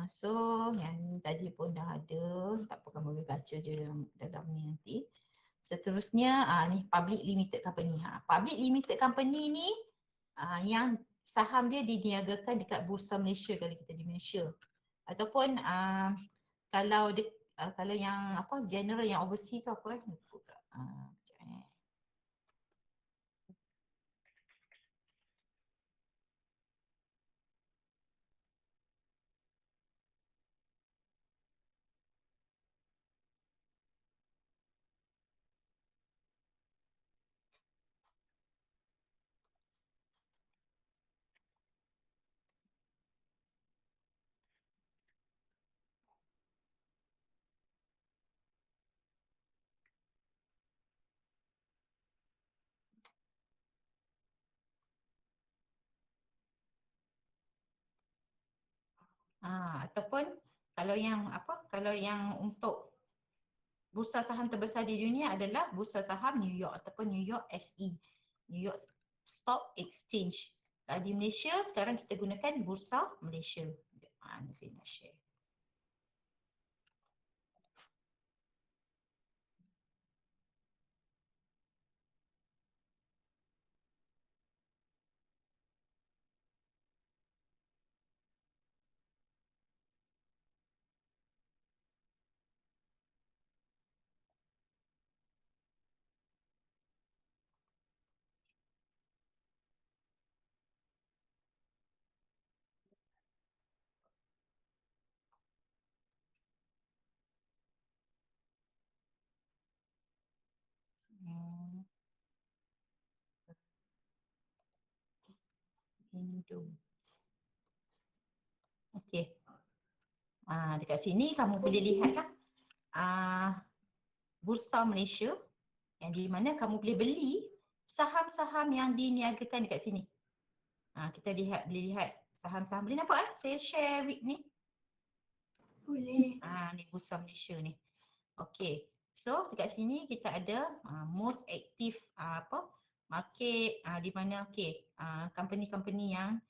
S1: so yang tadi pun dah ada, tak apa, kamu boleh baca je dalam ni nanti. Seterusnya ni public limited company. Public limited company ni yang saham dia diniagakan dekat Bursa Malaysia kalau kita di Malaysia. Ataupun kalau yang general yang overseas tu apa ataupun kalau yang untuk bursa saham terbesar di dunia adalah bursa saham New York ataupun New York SE, New York Stock Exchange. Di Malaysia sekarang kita gunakan bursa Malaysia. Ni saya nak share. Indo. Okey. Dekat sini kamu boleh lihatlah bursa Malaysia yang di mana kamu boleh beli saham-saham yang diniagakan dekat sini. Kita boleh lihat saham-saham. Boleh nampak saya share week ni?
S4: Boleh.
S1: Ni bursa Malaysia ni. Okey. So dekat sini kita ada most active market di mana company-company yang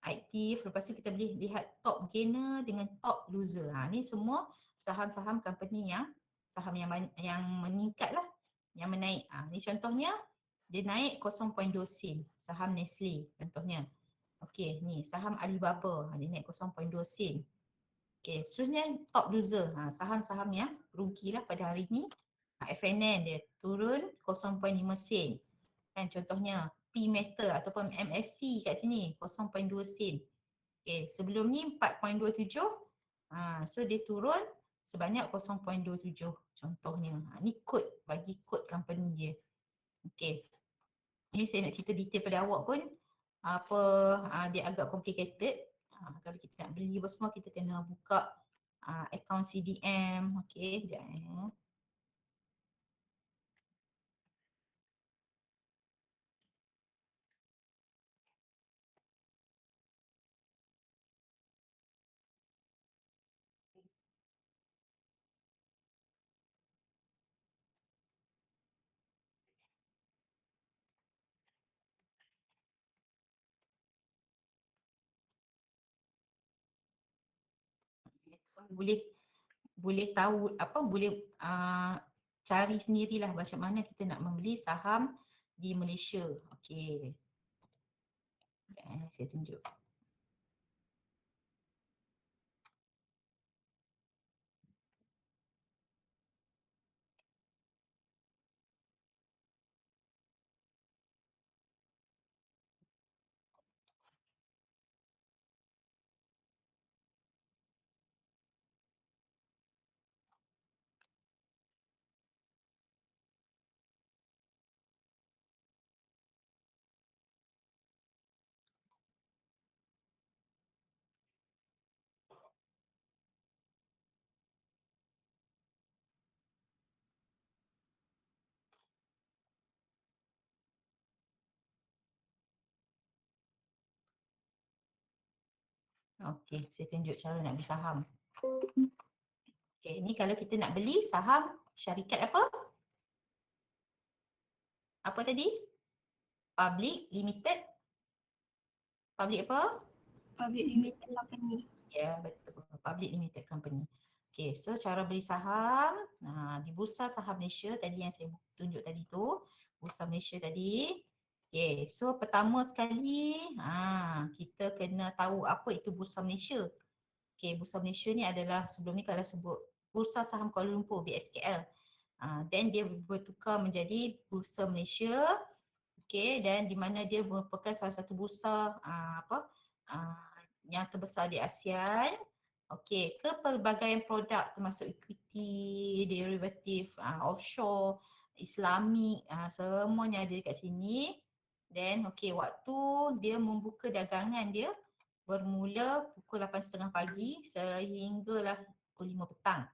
S1: aktif. Lepas tu kita boleh lihat top gainer dengan top loser. Ni semua saham-saham company yang saham yang meningkat lah, yang menaik. Ni contohnya dia naik 0.2 sen, saham Nestle contohnya. Okey, ni saham Alibaba, dia naik 0.2 sen. Okey, seterusnya top loser, saham-saham yang rugi lah pada hari ni. FNN dia turun 0.5 sen. Kan contohnya P Metal ataupun MSC kat sini 0.2 sen. Okay, sebelum ni 4.27. So dia turun sebanyak 0.27 contohnya. Ni kod, bagi kod company dia. Okay. Ni saya nak cerita detail pada awak pun dia agak complicated. Kalau kita nak beli apa semua kita kena buka account CDM. Okay, sekejap boleh tahu boleh cari sendirilah macam mana kita nak membeli saham di Malaysia. Okey. Saya tunjuk. Okey, saya tunjuk cara nak beli saham. Okey, ni kalau kita nak beli saham syarikat apa? Apa tadi? Public Limited. Public apa?
S4: Public Limited Company.
S1: Ya, betul. Public Limited Company. Okey, so cara beli saham di Bursa Saham Malaysia tadi yang saya tunjuk tadi tu, Bursa Malaysia tadi. Okey, so pertama sekali kita kena tahu apa itu Bursa Malaysia. Okey, Bursa Malaysia ni adalah sebelum ni kalau sebut Bursa Saham Kuala Lumpur BSKL. Then dia bertukar menjadi Bursa Malaysia. Okey, dan di mana dia merupakan salah satu bursa yang terbesar di ASEAN. Okey, kepelbagaian produk termasuk equity, derivatif, offshore, Islamik, semuanya ada dekat sini. Then waktu dia membuka dagangan dia bermula pukul 8.30 pagi sehinggalah pukul 5 petang.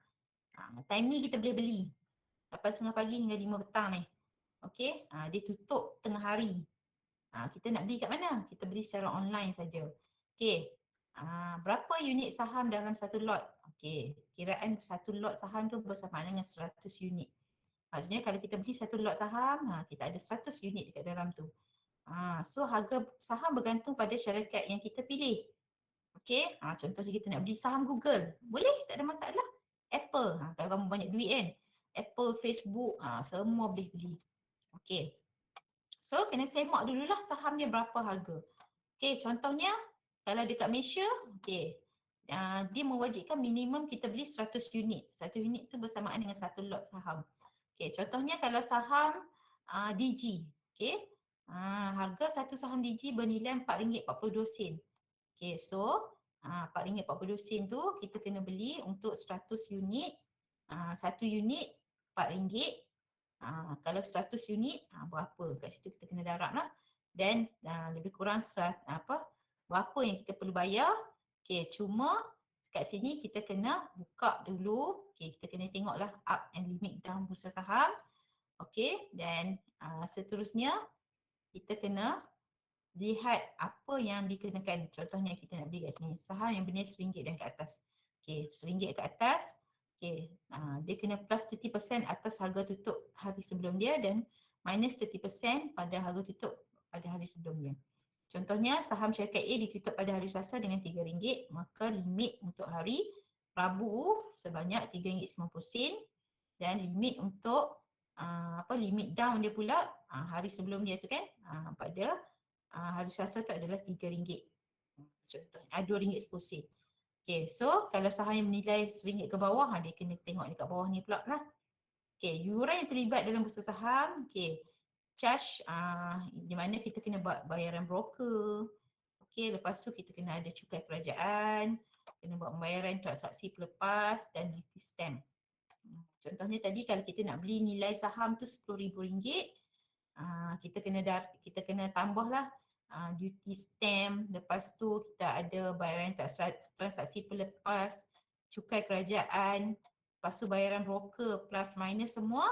S1: Time ni kita boleh beli 8.30 pagi hingga 5 petang ni. Okey, dia tutup tengah hari. Kita nak beli kat mana? Kita beli secara online saja. Okey. Berapa unit saham dalam satu lot? Okey, kiraan satu lot saham tu bersamaan dengan 100 unit. Maksudnya kalau kita beli satu lot saham, kita ada 100 unit dekat dalam tu. So harga saham bergantung pada syarikat yang kita pilih. Okey, contohnya kita nak beli saham Google, boleh, tak ada masalah. Apple, kalau kamu banyak duit kan. Apple, Facebook, semua boleh beli. Okey. So kena semak dululah saham dia berapa harga. Okey, contohnya kalau dekat Malaysia, okey. Dia mewajibkan minimum kita beli 100 unit. 1 unit tu bersamaan dengan satu lot saham. Okey, contohnya kalau saham DG, okey. Harga satu saham DG bernilai RM4.42. Okey, so RM4.42 tu kita kena beli untuk 100 unit. Satu unit RM4. Kalau 100 unit berapa? Kat situ kita kena darab lah. Dan lebih kurang berapa yang kita perlu bayar. Okey, cuma kat sini kita kena buka dulu. Okey, kita kena tengoklah up and limit down bursa saham. Okey, dan seterusnya kita kena lihat apa yang dikenakan. Contohnya kita nak beli kat sini, saham yang bernilai RM1 dan ke atas. Okey, RM1 ke atas. Okey, dia kena plus 30% atas harga tutup hari sebelum dia dan minus 30% pada harga tutup pada hari sebelum dia. Contohnya saham syarikat A ditutup pada hari Selasa dengan RM3, maka limit untuk hari Rabu sebanyak RM3.90 dan limit untuk limit down dia pula hari sebelum dia tu kan, pada hari Selasa tu adalah RM3. Contohnya RM2.10. Okay, so kalau saham yang bernilai RM1 ke bawah, dia kena tengok dekat bawah ni pula lah. Okay, yuran yang terlibat dalam bursa saham, okay, charge di mana kita kena buat bayaran broker. Okay, lepas tu kita kena ada cukai kerajaan, kena buat pembayaran transaksi pelepas dan duty stamp. Contohnya tadi kalau kita nak beli nilai saham tu RM10,000, kita kena tambahlah duty stamp, lepas tu kita ada bayaran transaksi pelepas, cukai kerajaan, lepas tu bayaran broker plus minus semua,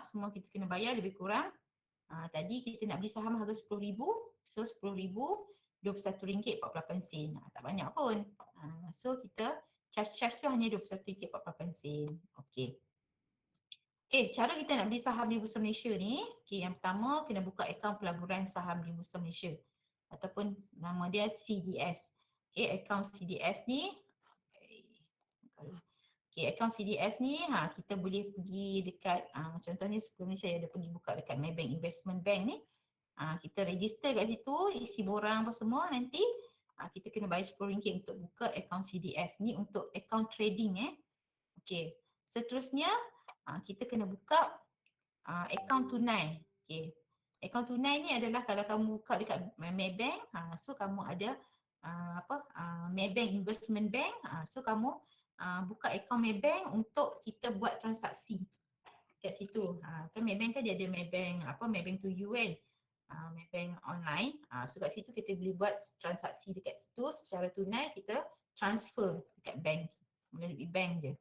S1: semua kita kena bayar lebih kurang. Tadi kita nak beli saham harga RM10,000, so RM10,000 RM21.48. Tak banyak pun. So kita charge tu hanya RM21.48. Okey. Cara kita nak beli saham di Bursa Malaysia ni, yang pertama kena buka akaun pelaburan saham di Bursa Malaysia ataupun nama dia CDS. Akaun CDS ni, akaun CDS ni kita boleh pergi dekat, contohnya sebelum ni saya ada pergi buka dekat Maybank Investment Bank ni. Kita register kat situ, isi borang apa semua, nanti kita kena bayar RM10 untuk buka akaun CDS ni untuk akaun trading. Okey. Seterusnya kita kena buka akaun tunai. Okey. Akaun tunai ni adalah kalau kamu buka dekat Maybank, so kamu ada Maybank Investment Bank, so kamu buka akaun Maybank untuk kita buat transaksi kat situ. Kan Maybank kan dia ada Maybank to you kan. Maybank online. So kat situ kita boleh buat transaksi dekat situ secara tunai, kita transfer dekat bank melalui bank je.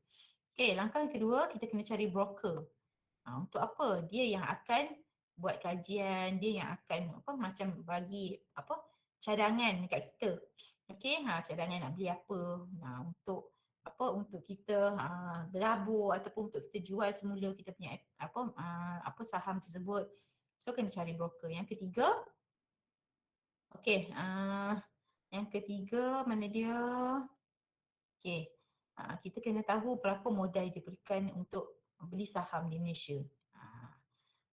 S1: Okay, langkah yang kedua kita kena cari broker. Untuk apa? Dia yang akan buat kajian, dia yang akan macam bagi cadangan dekat kita. Okey, cadangan nak beli apa? Untuk kita berlabur ataupun untuk kita jual semula kita punya saham tersebut. So kena cari broker. Yang ketiga, yang ketiga mana dia? Okey. Kita kena tahu berapa modal yang diberikan untuk beli saham di Malaysia.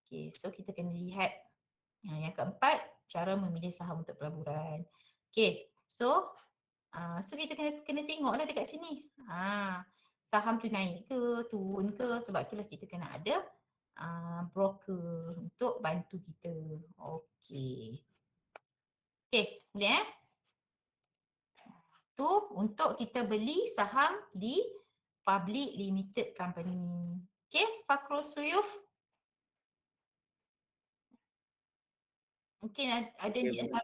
S1: Okay, so kita kena lihat. Yang keempat, cara memilih saham untuk pelaburan. Okay, so kita kena tengoklah dekat sini. Saham tu naik ke, turun ke, sebab itulah kita kena ada broker untuk bantu kita. Okay. Okay, boleh Tu untuk kita beli saham di public limited company. Okay, Fakrul Suyuf. Mungkin ada di antara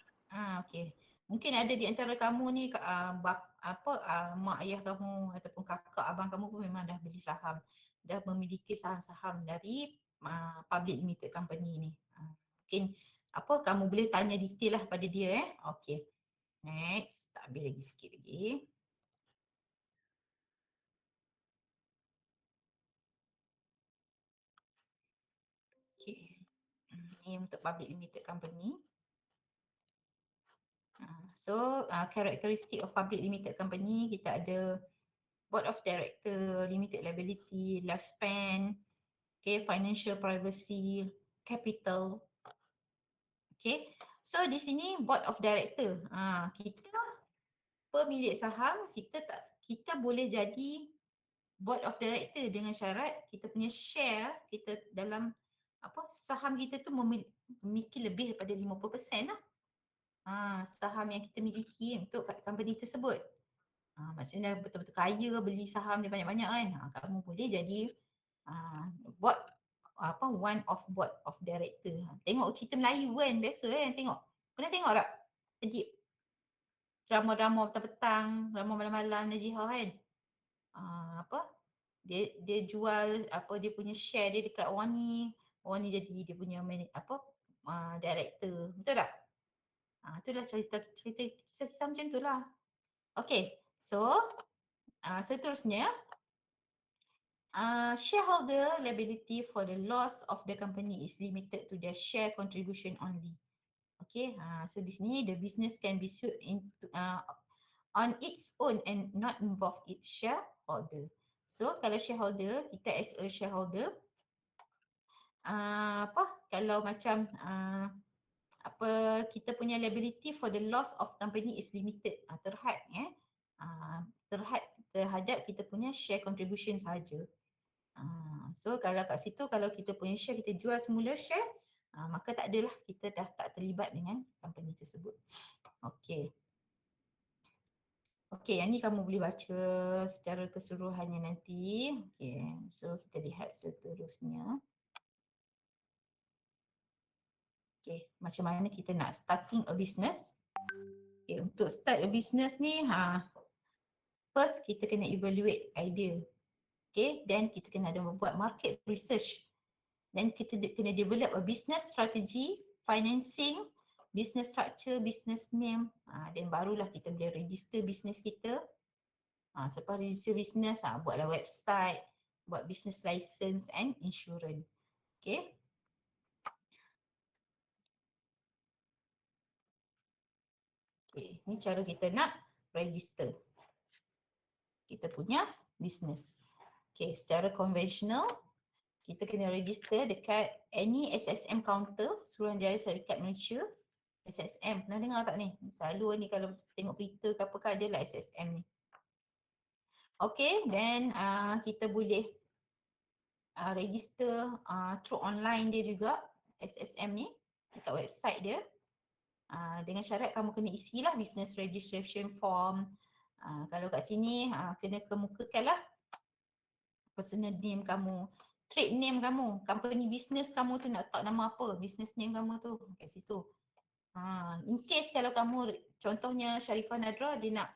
S1: okey. Mungkin ada di antara kamu ni mak ayah kamu ataupun kakak abang kamu pun memang dah beli saham. Dah memiliki saham-saham dari public limited company ni. Mungkin kamu boleh tanya detail lah pada dia Okey. Next, tak habis lagi sikit lagi. ni untuk public limited company. So characteristic of public limited company, kita ada board of director, limited liability, lifespan, okay, financial privacy, capital. Okay, so di sini board of director, kita pemilik saham, kita boleh jadi board of director dengan syarat kita punya share kita dalam saham kita tu memiliki lebih daripada 50% lah. Saham yang kita miliki untuk company tersebut. Maksudnya betul-betul kaya beli saham dia banyak-banyak kan. Kamu boleh jadi board one of board of director. Tengok cerita Melayu kan biasa kan tengok. Pernah tengok tak? Jadi drama-drama petang-petang, drama malam-malam Najihah kan. Dia jual dia punya share dia dekat orang ni jadi dia punya director. Betul tak? Itulah cerita kisah-kisah macam tu lah. Okay, so seterusnya shareholder liability for the loss of the company is limited to their share contribution only. Okay, so di sini the business can be sued on its own and not involve its shareholder. So kalau shareholder, kita as a shareholder, kalau macam kita punya liability for the loss of company is limited, terhadap kita punya share contribution sahaja. So kalau kat situ kalau kita punya share kita jual semula share, maka tak adalah, kita dah tak terlibat dengan company tersebut. Okay. Okay, yang ni kamu boleh baca secara keseluruhannya nanti. Okay, so kita lihat seterusnya. Okay, macam mana kita nak starting a business. Okay, untuk start a business ni, first kita kena evaluate idea. Okay, then kita kena ada membuat market research. Then kita kena develop a business strategy, financing, business structure, business name. Then barulah kita boleh register business kita. Selepas register business, buatlah website, buat business license and insurance. Okay. Okay, ni cara kita nak register kita punya business. Okay, secara konvensional, kita kena register dekat any SSM counter, Suruhanjaya Syarikat Malaysia. SSM, pernah dengar tak ni? Selalu ni kalau tengok berita ke apa ke adalah SSM ni. Okay, then kita boleh register through online dia juga, SSM ni, dekat website dia. Dengan syarat kamu kena isilah business registration form. Kalau kat sini kena kemukakanlah personal name kamu, trade name kamu, company business kamu tu nak letak nama apa, business name kamu tu kat situ. In case kalau kamu, contohnya Sharifah Nadra, dia nak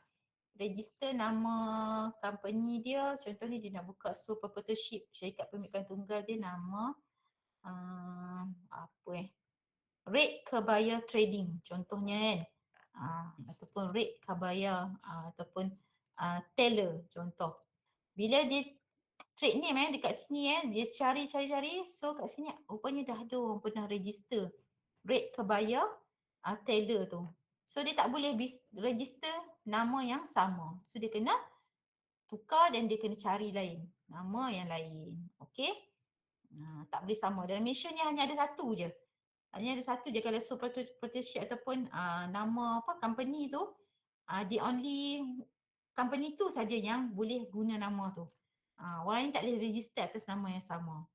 S1: register nama company dia, contohnya dia nak buka sole proprietorship, syarikat pemilikan tunggal dia nama Red Kebaya Trading contohnya kan, ataupun Red Kebaya ataupun Teller contoh. Bila dia trade name dekat sini dia cari, so kat sini rupanya dah ada orang pernah register Red Kebaya Teller tu. So dia tak boleh register nama yang sama. So dia kena tukar dan dia kena cari lain, nama yang lain. Okay? Tak boleh sama. Dalam Malaysia ni hanya ada satu je. Hanya ada satu je kalau sole proprietorship ataupun nama company tu, the only company tu saja yang boleh guna nama tu. Orang lain tak boleh register atas nama yang sama.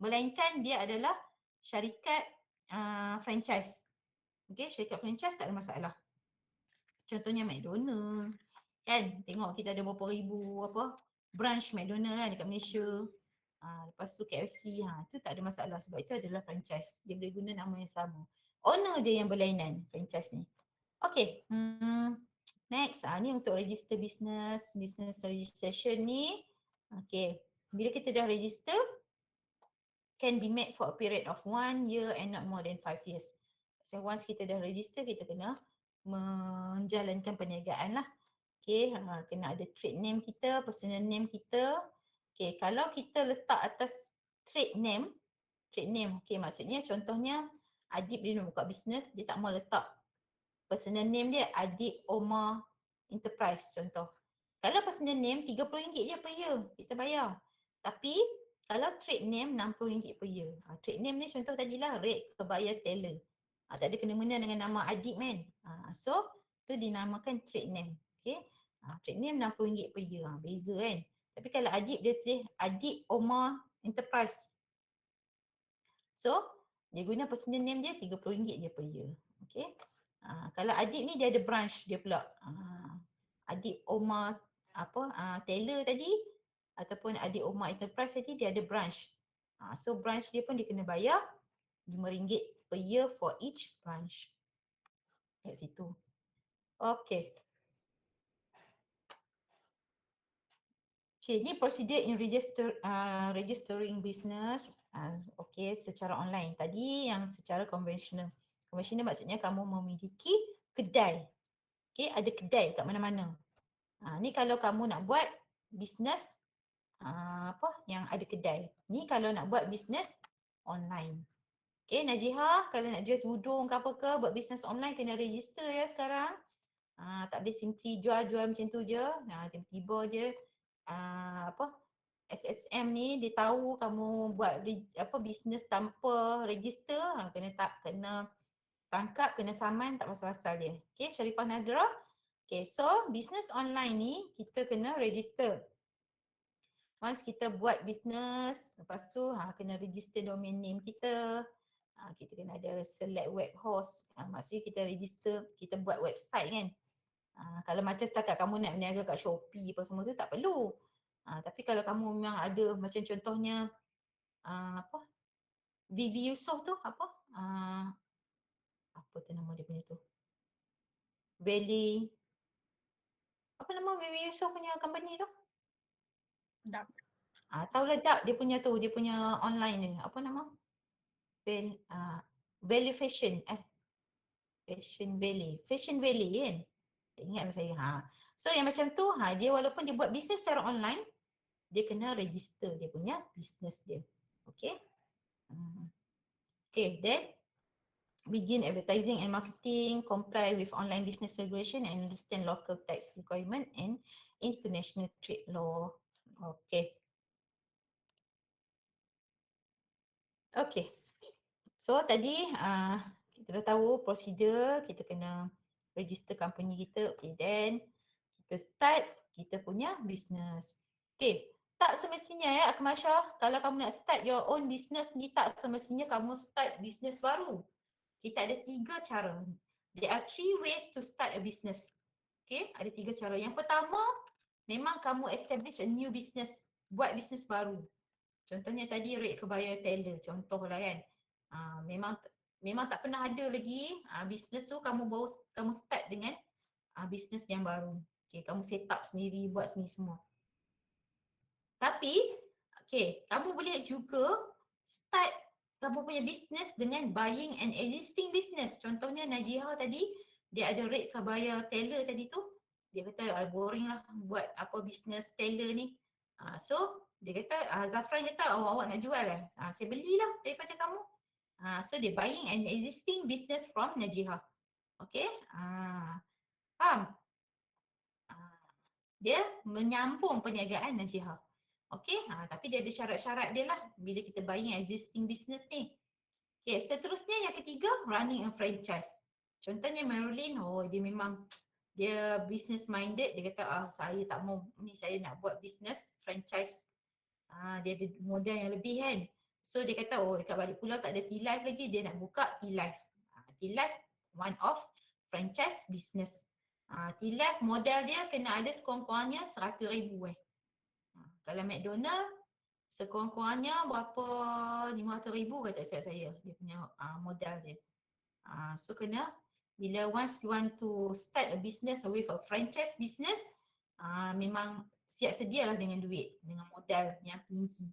S1: Melainkan dia adalah syarikat franchise. Okay, syarikat franchise tak ada masalah. Contohnya McDonald, kan? Tengok kita ada berapa ribu branch McDonald kan dekat Malaysia. Lepas tu KFC, tu tak ada masalah sebab itu adalah franchise. Dia boleh guna nama yang sama. Owner je yang berlainan franchise ni. Okay, next, ni untuk register business registration ni. Okay, bila kita dah register, can be made for a period of 1 year and not more than 5 years. So once kita dah register, kita kena menjalankan perniagaan lah. Okay, kena ada trade name kita, personal name kita. Okay, kalau kita letak atas trade name, trade name. Okay, maksudnya contohnya Adib dia nak buka bisnes, dia tak mau letak personal name dia Adib Omar Enterprise contoh. Kalau personal name RM30 je per year kita bayar. Tapi kalau trade name RM60 per year. Trade name ni contoh tadilah rate kebaya teller. Tak ada kena-mena dengan nama Adib kan. So tu dinamakan trade name. Okay. Trade name RM60 per year. Beza kan. Tapi kalau Adib dia tulis Adib Omar Enterprise. So dia guna personal name dia RM30 je per year. Okay. Kalau Adib ni dia ada branch dia pula. Adib Omar Taylor tadi ataupun Adib Omar Enterprise tadi dia ada branch. So branch dia pun dia kena bayar RM5 per year for each branch. Kat situ. Okay. Okay, ni procedure in registering business. Okay, secara online. Tadi yang secara konvensional. Konvensional maksudnya kamu memiliki kedai. Okay, ada kedai kat mana-mana. Ni kalau kamu nak buat business yang ada kedai. Ni kalau nak buat business online. Okay, Najihah kalau nak jual tudung ke apa ke, buat business online kena register ya sekarang. Tak boleh simply jual-jual macam tu je. Tiba-tiba je SSM ni dia tahu kamu buat business tanpa register, kena tangkap, kena saman, tak pasal-pasal dia. Okay, Sharifah Nadra. Okay, so business online ni kita kena register. Once kita buat business, lepas tu kena register domain name kita. Kita kena ada select web host. Maksudnya kita register, kita buat website kan. Kalau macam setakat kamu nak berniaga kat Shopee apa semua tu tak perlu. Tapi kalau kamu memang ada macam contohnya VV Yusof tu apa tu nama dia punya tu? Valley. Apa nama VV Yusof punya company tu?
S4: Dak.
S1: Tahulah Dak dia punya tu, dia punya online ni. Apa nama? Valley Fashion. Fashion Valley kan? Ingat saya. So yang macam tu, dia walaupun dia buat bisnes secara online, dia kena register dia punya bisnes dia. Okay. Okay, then begin advertising and marketing, comply with online business regulation and understand local tax requirement and international trade law. Okay. Okay. So tadi kita dah tahu prosedur, kita kena register company kita. Okay, then kita start kita punya business. Okay, tak semestinya ya Akmasha, kalau kamu nak start your own business ni tak semestinya kamu start business baru. Kita ada 3 cara. There are 3 ways to start a business. Okay, ada 3 cara. Yang pertama, memang kamu establish a new business, buat business baru. Contohnya tadi rate kebaya teller, contohlah kan. Memang tak pernah ada lagi business tu, kamu start dengan business yang baru. Okay, kamu set up sendiri, buat sendiri semua. Tapi, okay, kamu boleh juga start kamu punya business dengan buying an existing business. Contohnya Najihah tadi, dia ada rate kebaya teller tadi tu. Dia kata boring lah buat business teller ni. So, dia kata, Zafran kata, awak nak jual lah. Saya belilah daripada kamu. So, dia buying an existing business from Najihah. Okay. Faham? Dia menyambung perniagaan Najihah. Okay, tapi dia ada syarat-syarat dia lah bila kita buying existing business ni. Okay, seterusnya yang ketiga, running a franchise. Contohnya Marilyn, dia memang dia business minded, dia kata saya tak mau ni, saya nak buat business franchise. Dia ada modal yang lebih kan. So dia kata dekat balik pulau tak ada T-Life lagi, dia nak buka T-Life. T-Life one of franchise business. T-Life modal dia kena ada sekurang-kurangnya 100,000 Kalau McDonald sekurang-kurangnya berapa 500,000 kata saya dia punya modal dia. So kena bila once you want to start a business with a franchise business, memang siap sedialah dengan duit, dengan modal yang tinggi.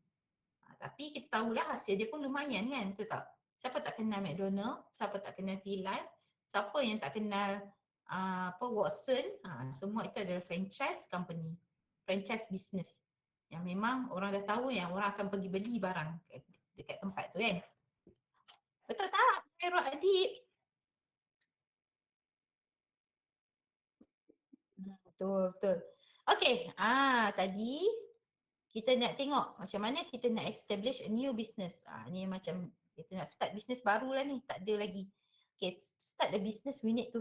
S1: Tapi kita tahulah hasil dia pun lumayan kan, betul tak? Siapa tak kenal McDonald, siapa tak kenal T-Life, siapa yang tak kenal Watson, semua itu adalah franchise company, franchise business. Yang memang orang dah tahu yang orang akan pergi beli barang dekat tempat tu kan. Betul tak? Khairul adik. Betul, betul. Okey, tadi kita nak tengok macam mana kita nak establish a new business. Ni macam kita nak start business baru lah ni, tak ada lagi. Okay, start the business we need to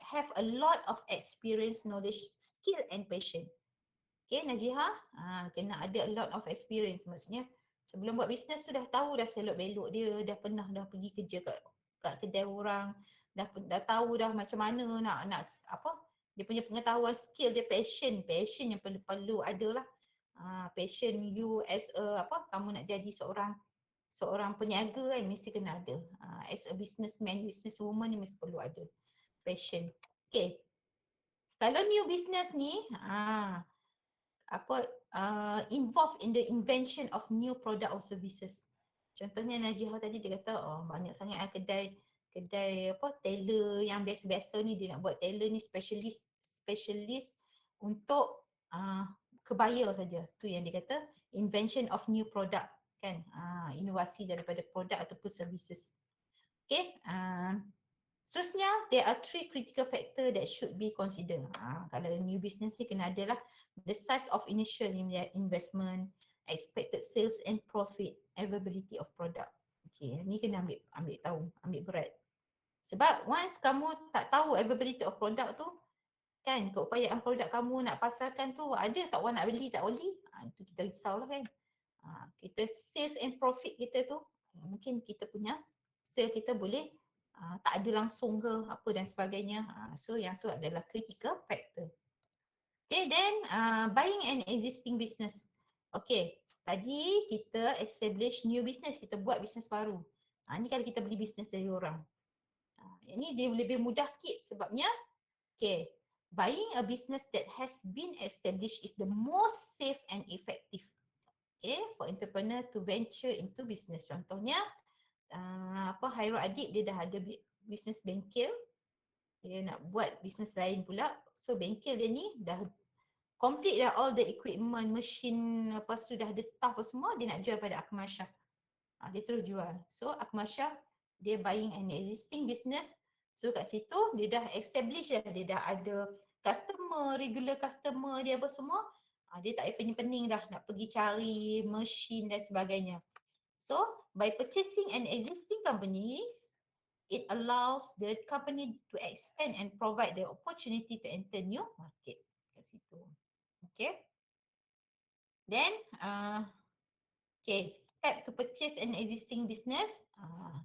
S1: have a lot of experience, knowledge, skill and passion. Okay, Najiha, kena ada a lot of experience. Maksudnya sebelum buat business tu dah tahu dah selok belok dia, dah pernah dah pergi kerja kat kedai orang, dah tahu dah macam mana nak apa, dia punya pengetahuan, skill dia, passion yang perlu ada lah. Passion you as a apa, kamu nak jadi seorang peniaga kan, mesti kena ada. As a businessman, businesswoman ni mesti perlu ada passion. Okay, kalau new business ni involved in the invention of new product or services. Contohnya Najihah tadi dia kata banyak sangat kedai teller yang biasa-biasa ni, dia nak buat teller ni specialist untuk kebaya saja. Tu yang dia kata invention of new product kan, inovasi daripada produk ataupun services. Okay, seterusnya there are 3 critical factor that should be considered. Kalau new business ni kena ada lah the size of initial investment, expected sales and profit, availability of product. Okay, ni kena ambil berat. Sebab once kamu tak tahu availability of product tu kan, keupayaan produk kamu nak pasarkan tu ada tak orang nak beli, tak beli, itu kita risaulah kan. Kita sales and profit kita tu mungkin kita punya sale kita boleh tak ada langsung ke apa dan sebagainya. So yang tu adalah critical factor. Okay, then buying an existing business. Okay, tadi kita establish new business, kita buat business baru. Ni kalau kita beli business dari orang. Yang ni dia lebih mudah sikit sebabnya okay, buying a business that has been established is the most safe and effective. Okay, for entrepreneur to venture into business. Contohnya Hairul adik dia dah ada business bengkel, dia nak buat business lain pula. So bengkel dia ni dah complete dah all the equipment, machine, lepas tu dah ada staff semua, dia nak jual pada Akmasha. Dia terus jual. So Akmasha dia buying an existing business. So kat situ dia dah establish dah, dia dah ada customer, regular customer dia apa semua. Dia tak payah pening-pening dah nak pergi cari machine dan sebagainya. So, by purchasing an existing companies, it allows the company to expand and provide the opportunity to enter new market. Kat situ. Okay. Then, okay, step to purchase an existing business.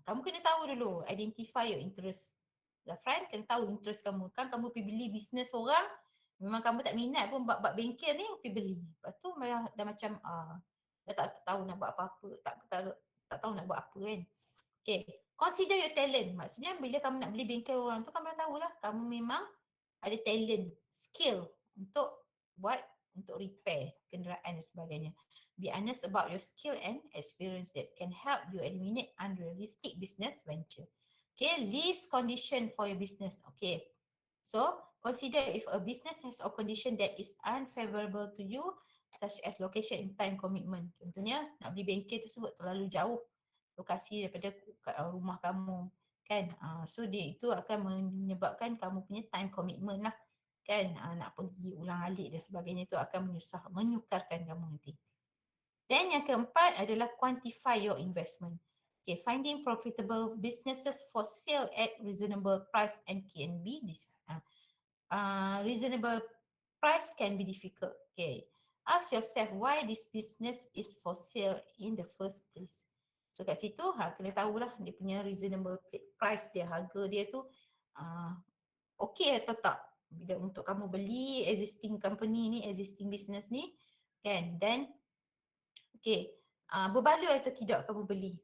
S1: Kamu kena tahu dulu, identify your interest. The friend kena tahu interest kamu. Kan kamu pergi beli business orang, memang kamu tak minat pun bab bengkel ni, pergi beli. Lepas tu dah macam dah tak tahu nak buat apa-apa, tak tahu nak buat apa kan. Okay, consider your talent. Maksudnya bila kamu nak beli bengkel orang tu, kamu dah tahulah kamu memang ada talent, skill untuk repair kenderaan dan sebagainya. Be honest about your skill and experience that can help you eliminate unrealistic business venture. Okay, list condition for your business. Okay, so consider if a business has a condition that is unfavorable to you, such as location and time commitment. Contohnya nak beli bengkel tersebut terlalu jauh lokasi daripada rumah kamu kan. So dia itu akan menyebabkan kamu punya time commitment lah kan, nak pergi ulang alik dan sebagainya, itu akan menyukarkan kamu nanti. Dan yang keempat adalah quantify your investment. Okay, finding profitable businesses for sale at reasonable price and can be reasonable price can be difficult. Okay, ask yourself why this business is for sale in the first place. So kat situ kena tahulah dia punya reasonable price dia, harga dia tu okay atau tak. Bila untuk kamu beli existing company ni, existing business ni kan, dan okay, berbaloi atau tidak kamu beli.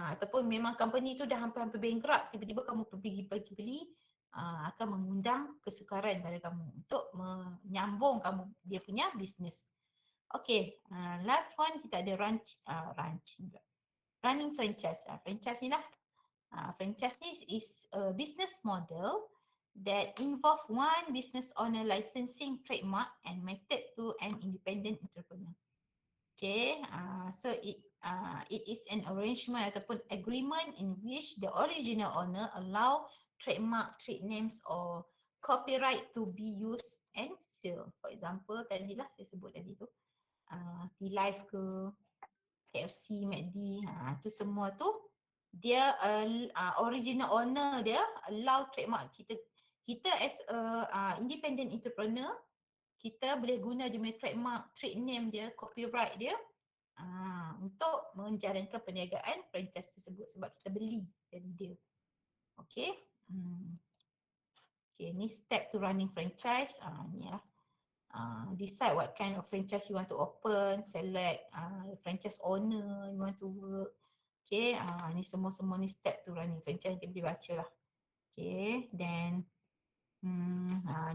S1: Ataupun memang company tu dah hampir-hampir bankrupt, tiba-tiba kamu pergi beli, akan mengundang kesukaran pada kamu untuk menyambung kamu dia punya business. Okay, last one kita ada running franchise. Franchise ni lah. Franchise ni is a business model that involve one business owner licensing trademark and method to an independent entrepreneur. Okay, so it is an arrangement ataupun agreement in which the original owner allow trademark, trade names or copyright to be used and sale. For example, tadilah saya sebut tadi tu, T-Life ke, KFC, McD, tu semua tu dia original owner dia allow trademark kita as a independent entrepreneur, kita boleh guna dia punya trademark, trade name dia, copyright dia untuk menjalankan perniagaan franchise tersebut sebab kita beli dari dia. Okay. Okay, ni step to running franchise. Ni lah. Decide what kind of franchise you want to open, select franchise owner you want to work. Okay, ni semua-semua ni step to running franchise, kita boleh baca lah. Okay, then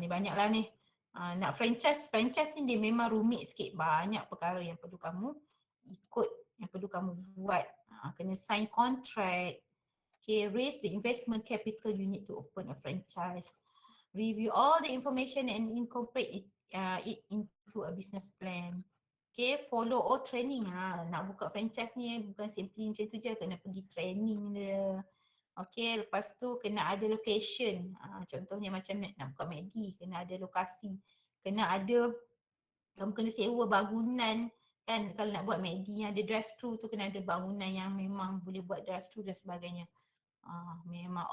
S1: ni banyak lah ni. Nak franchise ni dia memang rumit sikit. Banyak perkara yang perlu kamu ikut, yang perlu kamu buat. Kena sign contract. Okay, raise the investment capital you need to open a franchise. Review all the information and incorporate it into a business plan. Okay, follow all training. Nak buka franchise ni bukan simply macam tu je, kena pergi training dia. Okay, lepas tu kena ada location. Contohnya macam nak buka McD, kena ada lokasi. Kena ada, kamu kena sewa bangunan kan. Kalau nak buat McD yang ada drive-thru tu, kena ada bangunan yang memang boleh buat drive-thru dan sebagainya. Memang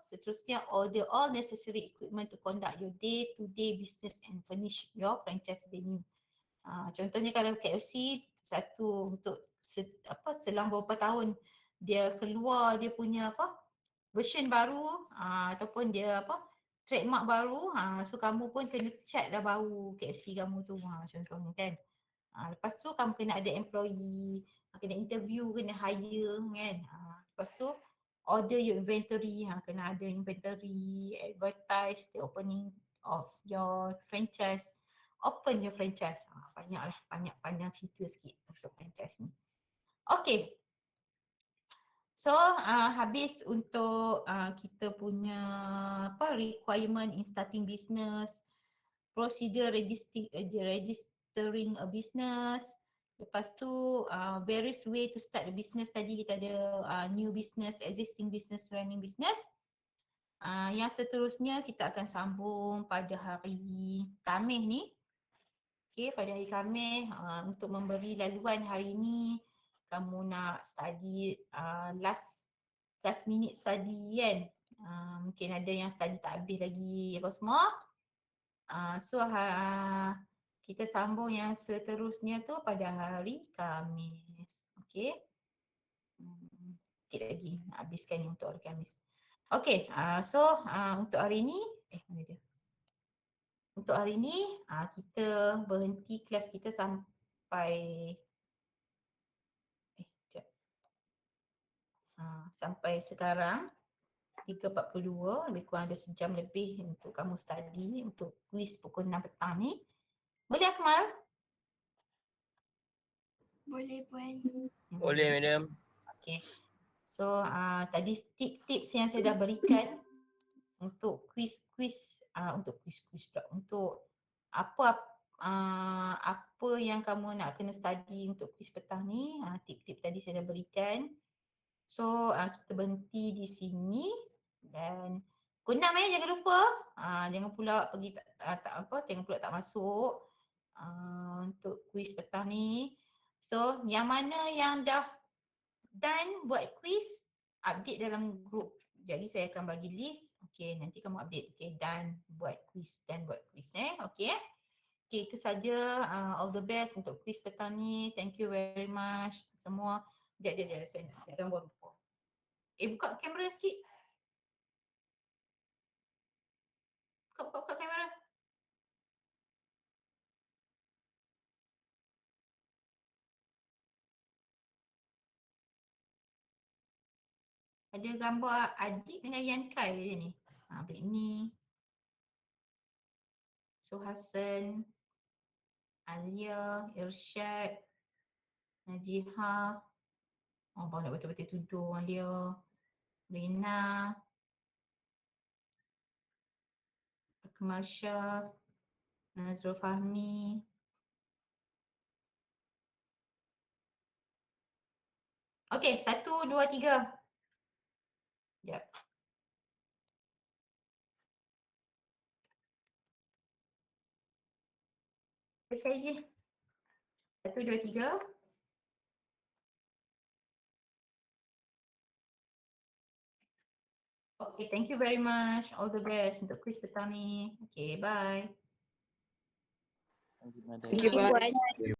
S1: seterusnya order all necessary equipment to conduct your day-to-day business and furnish your franchise venue. Contohnya kalau KFC satu untuk selang beberapa tahun dia keluar dia punya version baru ataupun dia trademark baru, so kamu pun kena cat dah baru KFC kamu tu, contohnya kan. Lepas tu kamu kena ada employee, kena interview, kena hire kan. Lepas tu order your inventory, kena ada inventory, advertise the opening of your franchise, open your franchise. Banyak lah, banyak panjang cerita sikit untuk franchise ni. Okay. So habis untuk kita punya requirement in starting business, procedure registering a business. Lepas tu various way to start a business, tadi kita ada new business, existing business, running business. Yang seterusnya kita akan sambung pada hari Khamis ni. Okay, pada hari Khamis untuk memberi laluan hari ni kamu nak study last minute study kan. Mungkin ada yang study tak habis lagi apa semua. So kita sambung yang seterusnya tu pada hari Khamis. Okay. Sikit lagi nak habiskan ni untuk hari Khamis. Okay, so untuk hari ni, mana dia? Untuk hari ni kita berhenti kelas kita sampai sampai sekarang 3.42, lebih kurang ada sejam lebih untuk kamu study untuk kuis pukul 6 petang ni. Boleh Akmal?
S4: Boleh Puan.
S6: Boleh madam.
S1: Okay. So tadi tips-tips yang saya dah berikan untuk kuis-kuis untuk pula untuk apa yang kamu nak kena study untuk kuis petang ni, tip-tip tadi saya dah berikan. So kita berhenti di sini dan pukul 6 jangan lupa. Jangan pula pergi jangan pula tak masuk untuk kuis petang ni. So yang mana yang dah done buat kuis, update dalam group. Jadi saya akan bagi list. Okay, nanti kamu update. Okay, done buat kuis, Okay. Okay, itu saja. All the best untuk kuis petang ni. Thank you very much semua. Sekejap, saya nak set gambar before. Buka kamera sikit. Buka kamera. Ada gambar adik dengan Yankai je ni. Britney, Suhasan, Alia, Irsyad, Najiha. Nak betul-betul tudung Alia. Rina, Akmal Shah, Nazrul Fahmi, Okay, 1, 2, 3. Sekejap. Sekali je. 1, 2, 3. Okay, thank you very much. All the best untuk quiz petang ni. Okay, bye.
S5: Thank you, madam.
S4: Thank you, Puan.